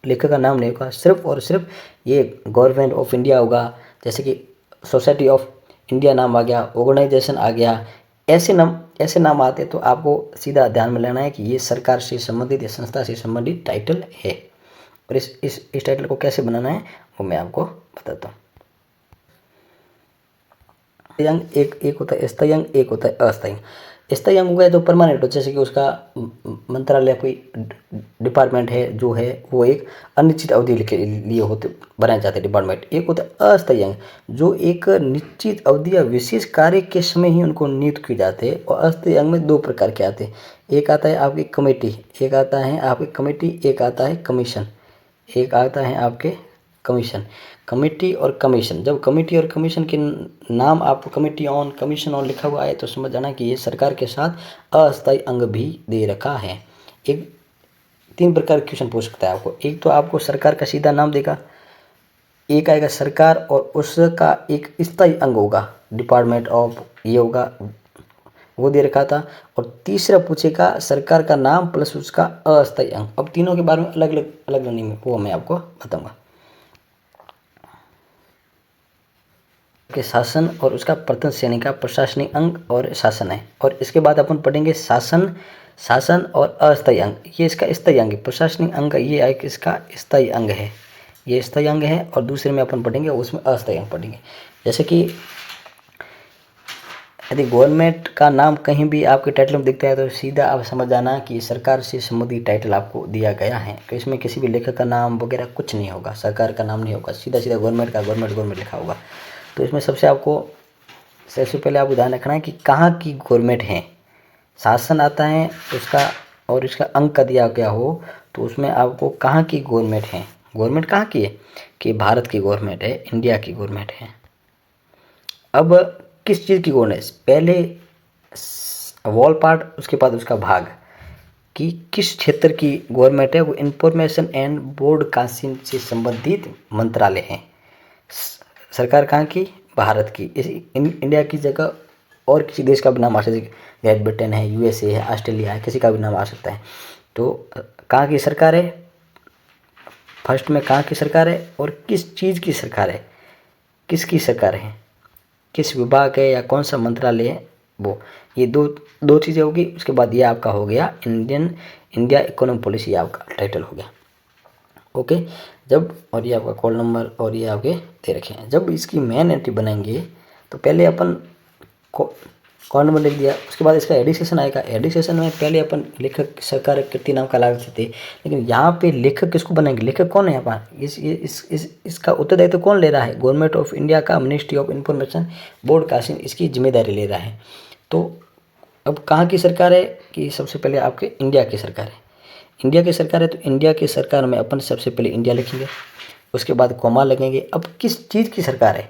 लेखक का नाम नहीं होगा, सिर्फ और सिर्फ ये गवर्नमेंट ऑफ इंडिया होगा। जैसे कि सोसाइटी ऑफ इंडिया नाम आ गया, ऑर्गेनाइजेशन आ गया, ऐसे नाम आते तो आपको सीधा ध्यान में लेना है कि ये सरकार से संबंधित या संस्था से संबंधित टाइटल है। और इस टाइटल को कैसे बनाना है वो मैं आपको बताता हूँ। एक होता है स्थायी अंग, एक होता है अस्थायी। स्थायी अंग हो गया जो परमानेंट हो, जैसे कि उसका मंत्रालय कोई डिपार्टमेंट है जो है वो एक अनिश्चित अवधि के लिए होते बनाए जाते हैं डिपार्टमेंट। एक होता है अस्थायी अंग जो एक निश्चित अवधि या विशेष कार्य के समय ही उनको नियुक्त किए जाते हैं। और अस्थायी अंग में दो प्रकार के आते हैं, एक आता है आपकी कमेटी, एक आता है आपकी कमेटी, एक आता है कमीशन, एक आता है आपके कमीशन। कमेटी और कमीशन, जब कमेटी और कमीशन के नाम आपको कमेटी ऑन कमीशन ऑन लिखा हुआ है तो समझ जाना कि ये सरकार के साथ अस्थायी अंग भी दे रखा है। एक 3 प्रकार के क्वेश्चन पूछ सकता है आपको, एक तो आपको सरकार का सीधा नाम देगा, एक आएगा सरकार और उसका एक स्थायी अंग होगा, डिपार्टमेंट ऑफ ये होगा वो दे रखा था, और तीसरा पूछेगा सरकार का नाम प्लस उसका अस्थायी अंग। अब तीनों के बारे में अलग अलग नहीं में वो मैं आपको बताऊंगा के शासन और उसका प्रथम श्रेणी का प्रशासनिक अंग और शासन है। और इसके बाद अपन पढ़ेंगे शासन और अस्थायी अंग, ये इसका स्थायी अंग है। प्रशासनिक अंग ये एक इसका स्थायी अंग है, ये स्थायी अंग है। और दूसरे में अपन पढ़ेंगे उसमें अस्थायी अंग पढ़ेंगे। जैसे कि यदि गवर्नमेंट का नाम कहीं भी आपके टाइटल में दिखता है तो सीधा आप समझ जाना कि सरकार से संबंधित टाइटल आपको दिया गया है। तो इसमें किसी भी लेखक का नाम वगैरह कुछ नहीं होगा, सरकार का नाम नहीं होगा, सीधा सीधा गवर्नमेंट का गवर्नमेंट लिखा होगा। तो इसमें सबसे पहले आपको ध्यान रखना है कि कहाँ की गवर्नमेंट है। शासन आता है उसका और इसका अंक का दिया गया हो तो उसमें आपको कहाँ की गवर्नमेंट है, गवर्नमेंट कहाँ की है कि भारत की गवर्नमेंट है, इंडिया की गवर्नमेंट है। अब किस चीज़ की गवर्नमेंट, पहले वॉल पार्ट उसके बाद उसका भाग कि किस क्षेत्र की गवर्नमेंट है, वो इंफॉर्मेशन एंड ब्रॉडकास्टिंग से संबंधित मंत्रालय है। सरकार कहाँ की, भारत की। इंडिया की जगह और किसी देश का भी नाम आ सकता है, ग्रेट ब्रिटेन है, यूएसए है, ऑस्ट्रेलिया है, किसी का भी नाम आ सकता है। तो कहाँ की सरकार है, फर्स्ट में कहाँ की सरकार है और किस चीज़ की सरकार है, किसकी सरकार है, किस विभाग है या कौन सा मंत्रालय है वो, ये दो चीज़ें होगी। उसके बाद ये आपका हो गया इंडिया इकोनॉमिक पॉलिसी, आपका टाइटल हो गया। ओके, जब और ये आपका कॉल नंबर और ये आपके दे रखे हैं। जब इसकी मेन एंट्री बनाएंगे तो पहले अपन कॉल नंबर लिख दिया, उसके बाद इसका एडिसेशन आएगा। एडिसेशन में पहले अपन लेखक सरकार कृति नाम का लागू थे, लेकिन यहाँ पे लेखक किसको बनाएंगे, लेखक कौन है यहाँ पर, इसका उत्तरदायित्व तो कौन ले रहा है, गवर्नमेंट ऑफ इंडिया का मिनिस्ट्री ऑफ इंफॉर्मेशन ब्रॉडकास्टिंग इसकी जिम्मेदारी ले रहा है। तो अब कहाँ की सरकार है कि सबसे पहले आपके इंडिया की सरकार है, इंडिया की सरकार है। तो इंडिया की सरकार में अपन सबसे पहले इंडिया लिखेंगे, उसके बाद कॉमा लगेंगे। अब किस चीज़ की सरकार है,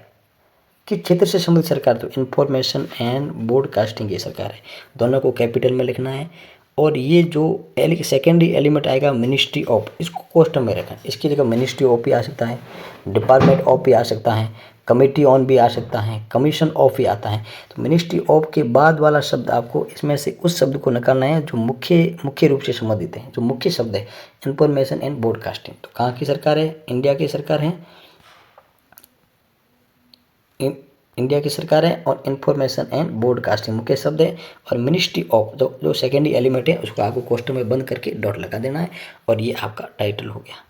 किस क्षेत्र से संबंधित सरकार, तो इंफॉर्मेशन एंड ब्रॉडकास्टिंग की सरकार है, दोनों को कैपिटल में लिखना है। और ये जो सेकेंडरी एलिमेंट आएगा मिनिस्ट्री ऑफ, इसको क्वेश्चन में रखें, इसकी जगह मिनिस्ट्री ऑफ भी आ सकता है, डिपार्टमेंट ऑफ भी आ सकता है, कमेटी ऑन भी आ सकता है, कमीशन ऑफ भी आता है। तो मिनिस्ट्री ऑफ के बाद वाला शब्द आपको इसमें से उस शब्द को निकालना है जो मुख्य रूप से संबंधित है, जो मुख्य शब्द है इंफॉर्मेशन एंड ब्रॉडकास्टिंग। तो कहाँ की सरकार है, इंडिया की सरकार है, इंडिया की सरकार है। और इंफॉर्मेशन एंड ब्रॉडकास्टिंग मुख्य शब्द है, और मिनिस्ट्री ऑफ जो सेकेंडरी एलिमेंट है उसको आपको क्वेश्चन में बंद करके डॉट लगा देना है, और ये आपका टाइटल हो गया।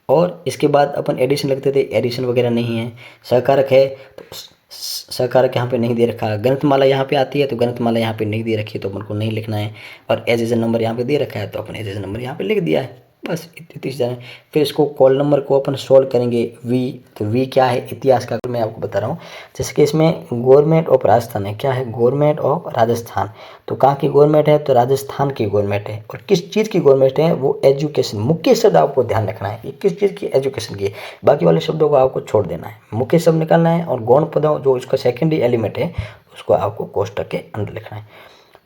और इसके बाद अपन एडिशन लगते थे, एडिशन वगैरह नहीं है। सहकारक है तो सहकारक यहाँ पे नहीं दे रखा, गणितमाला यहाँ पे आती है तो गणितमाला यहाँ पे नहीं दे रखी तो अपन को नहीं लिखना है। और एज नंबर यहाँ पे दे रखा है तो अपन एज नंबर यहाँ पे लिख दिया है, बस इतनी जाने। फिर इसको कॉल नंबर को अपन सॉल्व करेंगे। वी, तो वी क्या है, इतिहास का मैं आपको बता रहा हूँ। जैसे कि इसमें गवर्नमेंट ऑफ राजस्थान है, क्या है, गवर्नमेंट ऑफ राजस्थान। तो कहाँ की गवर्नमेंट है, तो राजस्थान की गवर्नमेंट है। और किस चीज़ की गवर्नमेंट है, वो एजुकेशन, मुख्य शब्द आपको ध्यान रखना है, ये किस चीज़ की, एजुकेशन की। बाकी वाले शब्दों को आपको छोड़ देना है, मुख्य शब्द निकालना है। और गौण पदों जो इसका सेकेंडरी एलिमेंट है उसको आपको कोष्टक के अंदर लिखना है।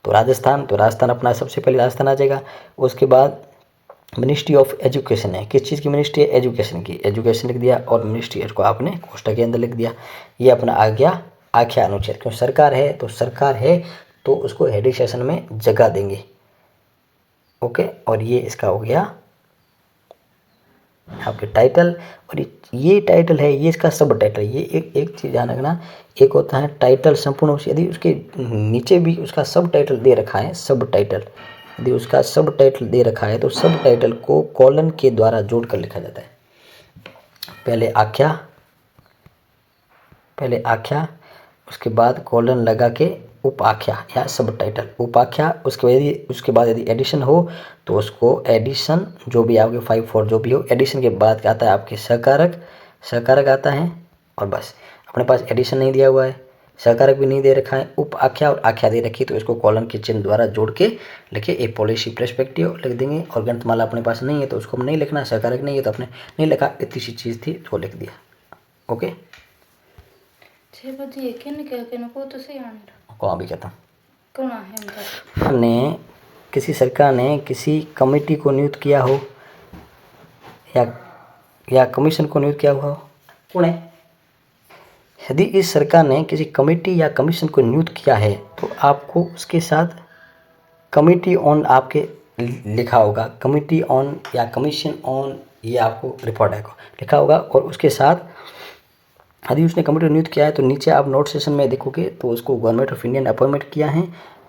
तो राजस्थान अपना सबसे पहले राजस्थान आ जाएगा। उसके बाद मिनिस्ट्री ऑफ एजुकेशन है, किस चीज़ की मिनिस्ट्री है, एजुकेशन की, एजुकेशन लिख दिया। और मिनिस्ट्री को आपने कोष्टक के अंदर लिख दिया। ये अपना आ गया आख्या अनुच्छेद, क्यों सरकार है तो उसको हेडिंग सेशन में जगह देंगे। ओके, और ये इसका हो गया आपके टाइटल। और ये टाइटल है, ये इसका सब टाइटल। ये एक चीज़ ध्यान रखना, एक होता है टाइटल संपूर्ण, यदि उसके नीचे भी उसका सब टाइटल दे रखा है, सब टाइटल यदि उसका सब टाइटल दे रखा है तो सब टाइटल को कॉलन के द्वारा जोड़कर लिखा जाता है। पहले आख्या, उसके बाद कॉलन लगा के उपाख्या या सब टाइटल। उपाख्या उसके बाद यदि एडिशन हो तो उसको एडिशन, जो भी आपके 5-4 जो भी हो, एडिशन के बाद आता है आपके सकारक, सकारक आता है। और बस अपने पास एडिशन नहीं दिया हुआ है, सकारक भी नहीं दे रखा है, उप आख्या और आख्या दे रखी है, तो इसको कॉलन के चिन्ह द्वारा जोड़ के लिखिए ए पॉलिसी पर्सपेक्टिव लिख देंगे। और ग्रंथमाला अपने पास नहीं है तो उसको हम नहीं लिखना, सकारक नहीं है तो अपने नहीं लिखा, इतनी सी चीज़ थी तो लिख दिया। ओके, 6 बजे को तो सही आंटा कौन भी कहता कौन है हमने किसी सरकार ने किसी कमेटी को नियुक्त किया हो या कमीशन को नियुक्त किया हुआ हो, कौन है? यदि इस सरकार ने किसी कमेटी या कमीशन को नियुक्त किया है तो आपको उसके साथ कमेटी ऑन आपके लिखा होगा, कमेटी ऑन या कमीशन ऑन, ये आपको रिपोर्ट है को लिखा होगा। और उसके साथ यदि उसने कमेटी को नियुक्त किया है तो नीचे आप नोट सेशन में देखोगे तो उसको गवर्नमेंट ऑफ इंडिया ने अपॉइंटमेंट किया है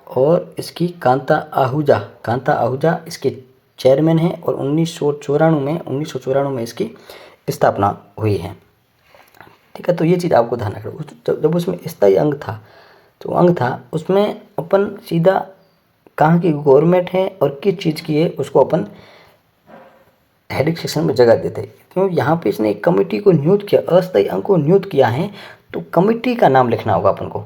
और इसकी कांता आहूजा इसके चेयरमैन है। और 1994 में इसकी स्थापना हुई है। ठीक है, तो ये चीज़ आपको ध्यान रखना। जब उसमें स्थायी अंग था, तो अंग था उसमें अपन सीधा कहाँ की गवर्नमेंट है और किस चीज़ की है उसको अपन हेडिंग सेक्शन में जगह देते हैं। क्यों? यहाँ पे इसने एक कमेटी को नियुक्त किया, अस्थायी अंग को नियुक्त किया है, तो कमेटी का नाम लिखना होगा अपन को,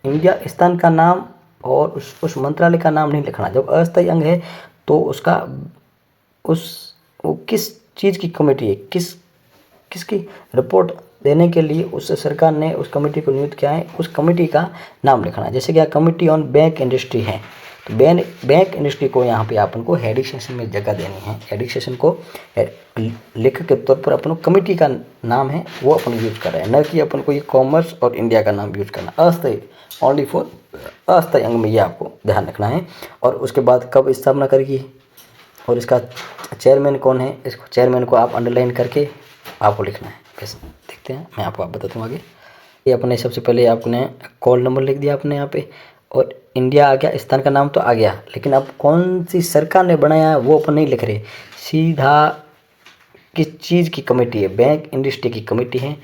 इंडिया स्थान का नाम और उस मंत्रालय का नाम नहीं लिखना। जब अस्थायी अंग है तो उसका वो किस चीज़ की कमेटी है, किसकी रिपोर्ट देने के लिए उस सरकार ने उस कमेटी को नियुक्त किया है, उस कमेटी का नाम लिखना। जैसे कि कमेटी ऑन बैंक इंडस्ट्री है तो बैंक इंडस्ट्री को यहाँ पे अपन को हेडिंग सेक्शन में जगह देनी है। हेडिंग सेक्शन को लेखक के तौर पर अपन कमेटी का नाम है वो अपन यूज कर रहे हैं, न कि अपन को ये कॉमर्स और इंडिया का नाम यूज करना। अस्थायी ओनली फॉर अस्थायी अंग में ये आपको ध्यान रखना है। और उसके बाद कब स्थापना करेगी और इसका चेयरमैन कौन है, इसको चेयरमैन को आप अंडरलाइन करके आपको लिखना है। बस देखते हैं, मैं आपको बताता हूँ आगे। ये अपने सबसे पहले आपने कॉल नंबर लिख दिया अपने यहाँ पे, और इंडिया आ गया, स्थान का नाम तो आ गया, लेकिन अब कौन सी सरकार ने बनाया है वो अपन नहीं लिख रहे, सीधा किस चीज़ की कमेटी है, बैंक इंडस्ट्री की कमेटी है।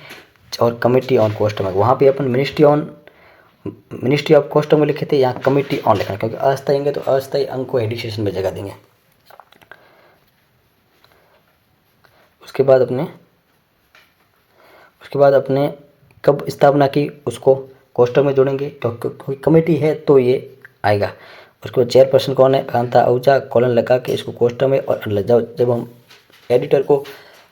और कमेटी ऑन कस्टमर, वहाँ पे अपन मिनिस्ट्री ऑफ कस्टमर लिखे थे, यहाँ कमेटी ऑन लिखना, क्योंकि अस्थायी अंग तो अस्थायी अंग को हेडिंग सेक्शन में जगह देंगे। उसके बाद अपने कब स्थापना की उसको कोष्टक में जोड़ेंगे, तो कोई कमेटी है तो ये आएगा। उसको चेयरपर्सन कौन है, कांता आहूजा, कॉलन लगा के इसको कोष्टक में, और जब हम एडिटर को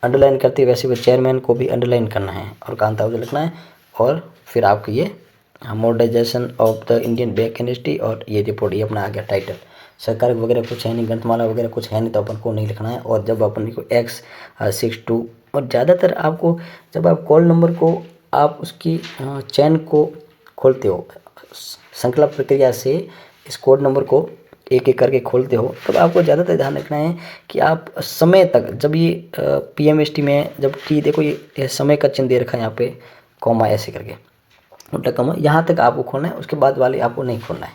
अंडरलाइन करते हैं वैसे वो चेयरमैन को भी अंडरलाइन करना है और कांता आहूजा लिखना है। और फिर आपकी ये modernization of the Indian bank industry, और ये रिपोर्ट, ये अपना आ गया टाइटल। सरकार वगैरह कुछ है नहीं, ग्रंथमाला वगैरह कुछ है नहीं, तो अपन को नहीं लिखना है। और जब अपन को X62, और ज़्यादातर आपको जब आप कॉल नंबर को आप उसकी चैन को खोलते हो, श्रृंखला प्रक्रिया से इस कोड नंबर को एक एक करके खोलते हो, तब आपको ज़्यादातर ध्यान रखना है कि आप समय तक, जब ये PMST में जब टी देखो ये समय का चिन्ह दे रखा है यहाँ पे, कॉमा ऐसे करके उल्टा कॉमा, यहाँ तक आपको खोलना है, उसके बाद वाले आपको नहीं खोलना है।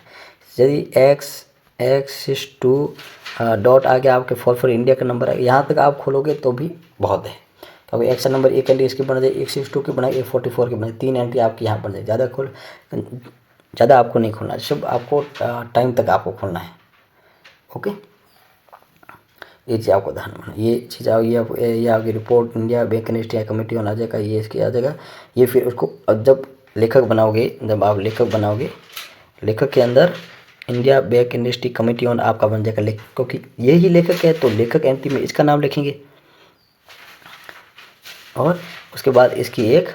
यदि X62 डॉट आ गया आपके 44 इंडिया का नंबर है, यहाँ तक आप खोलोगे तो भी बहुत है, क्योंकि एक्शन नंबर एक एंट्री इसकी बन जाए, 162 की बनाई, 144 की बनाई, 3 एंट्री आपकी यहाँ बन जाए। ज़्यादा आपको नहीं खोलना है, सिर्फ आपको टाइम तक आपको खोलना है। ओके, ये चीज़ आपको ध्यान रखना, ये चीज़ ये आपकी report India bank industry committee होना आ जाएगा, ये इसकी आ जाएगा। ये फिर उसको जब लेखक बनाओगे, जब आप लेखक बनाओगे, लेखक के अंदर India bank industry committee on आपका बन जाएगा लेखक, क्योंकि यही लेखक है तो लेखक एंट्री में इसका नाम लिखेंगे। और उसके बाद इसकी एक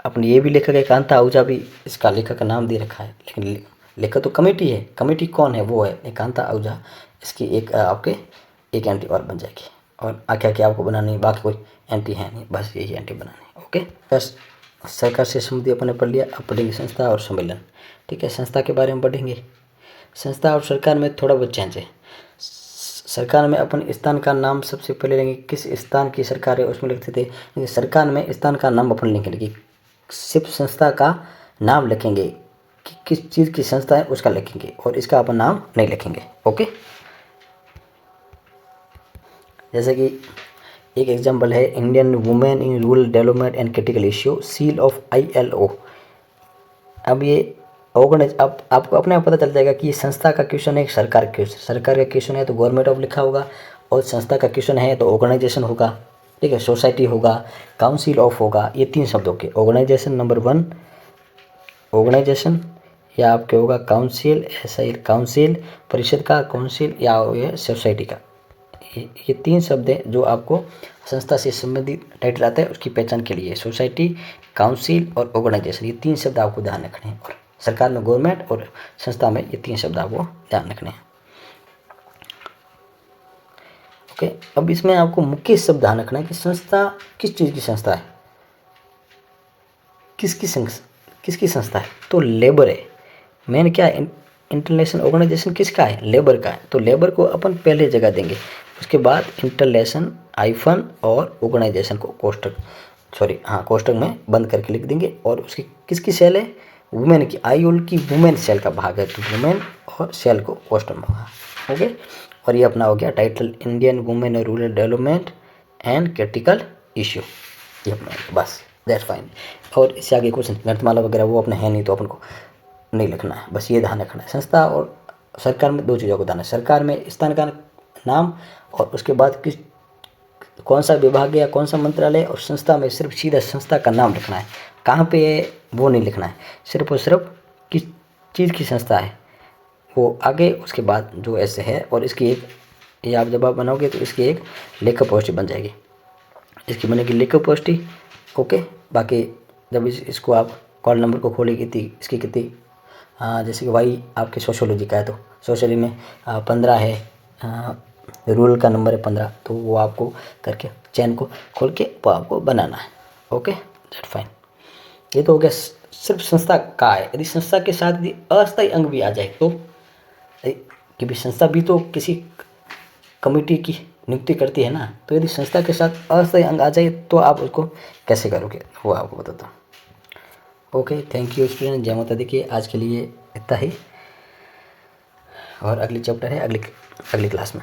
अपनी ये भी लेखक है, कांता आहूजा भी इसका लेखक का नाम दे रखा है, लेकिन लेखक तो कमेटी है, कमेटी कौन है वो है कांता आहूजा। इसकी एक आपके एक एंट्री और बन जाएगी, और आगे क्या आपको बनानी है, बाकी कोई एंट्री है नहीं, बस यही एंट्री बनानी है। ओके, बस सरकार से संबंधी अपने पढ़ लिया। अब पढ़ेंगे संस्था और सम्मेलन। ठीक है, संस्था के बारे में पढ़ेंगे। संस्था और सरकार में थोड़ा बहुत चेंज है। सरकार में अपन स्थान का नाम सबसे पहले लेंगे, किस स्थान की सरकार है उसमें लिखते थे। सरकार में स्थान का नाम अपन लिखेंगे, सिर्फ संस्था का नाम लिखेंगे कि किस चीज़ की संस्था है उसका लिखेंगे, और इसका अपन नाम नहीं लिखेंगे। ओके, जैसे कि एक एग्जांपल है, Indian women in rural development and critical issue, seal of ILO। अब ये ऑर्गेनाइज, अब आपको अपने आप पता चल जाएगा कि ये संस्था का क्वेश्चन है, सरकार का क्वेश्चन है तो गवर्नमेंट ऑफ लिखा होगा, और संस्था का क्वेश्चन है तो ऑर्गेनाइजेशन होगा, ठीक है, सोसाइटी होगा, काउंसिल ऑफ होगा, ये 3 शब्दों के ऑर्गेनाइजेशन नंबर 1 ऑर्गेनाइजेशन, या आपके होगा काउंसिल, ऐसा काउंसिल परिषद का काउंसिल, या ये सोसाइटी का। ये 3 शब्द हैं जो आपको संस्था से संबंधित टाइटल आता है उसकी पहचान के लिए, सोसाइटी, काउंसिल और ऑर्गेनाइजेशन, ये 3 शब्द आपको ध्यान रखने हैं। और सरकार में गवर्नमेंट और संस्था में ये 3 शब्द आपको ध्यान रखने हैं। ओके, अब इसमें आपको मुख्य शब्द ध्यान रखना है कि संस्था किस चीज़ की संस्था है, किसकी संस्था है, तो लेबर है। मेन क्या है, इंटरनेशनल ऑर्गेनाइजेशन किसका है, लेबर का है, तो लेबर को अपन पहले जगह देंगे, उसके बाद इंटरनेशनल आइफन और ऑर्गेनाइजेशन को कोष्टक में बंद करके लिख देंगे। और उसकी किसकी सेल है, वुमेन की, आईओल की वुमेन सेल का भाग है, तो वुमेन और सेल को कोष्टक में होगा। ओके, और ये अपना हो गया टाइटल, इंडियन वुमेन और rural development and critical issue, ये अपना, बस दैट्स फाइन। और इससे आगे कुछ गणितमाला वगैरह वो अपना है नहीं, तो अपन को नहीं लिखना है, बस ये ध्यान रखना है। संस्था और सरकार में 2 चीज़ों को ध्यान है, सरकार में स्थान का नाम और उसके बाद कौन सा विभाग है या कौन सा मंत्रालय, और संस्था में सिर्फ सीधा संस्था का नाम लिखना है, कहाँ पे है वो नहीं लिखना है, सिर्फ और सिर्फ किस चीज़ की संस्था है वो आगे, उसके बाद जो ऐसे है। और इसकी एक, ये आप जब आप बनाओगे तो इसकी एक लेखक पोस्टी बन जाएगी, इसकी बनेगी लेखक पोस्टी। ओके, बाकी जब इसको आप कॉल नंबर को खोलेगी थी इसकी कितनी, जैसे कि वाई आपके सोशोलॉजी का है तो सोशली में 15 है, रूरल का नंबर है 15, तो वो आपको करके चैन को खोल के वो आपको बनाना है। Okay, that fine. ये तो हो गया सिर्फ संस्था का है। यदि संस्था के साथ यदि अस्थायी अंग भी आ जाए तो, कि भी संस्था भी तो किसी कमेटी की नियुक्ति करती है ना, तो यदि संस्था के साथ अस्थायी अंग आ जाए तो आप उसको कैसे करोगे वो आपको बताता हूँ। ओके, थैंक यू स्टूडेंट, जय माता दी। देखिए आज के लिए इतना ही, और अगली चैप्टर है अगली क्लास में।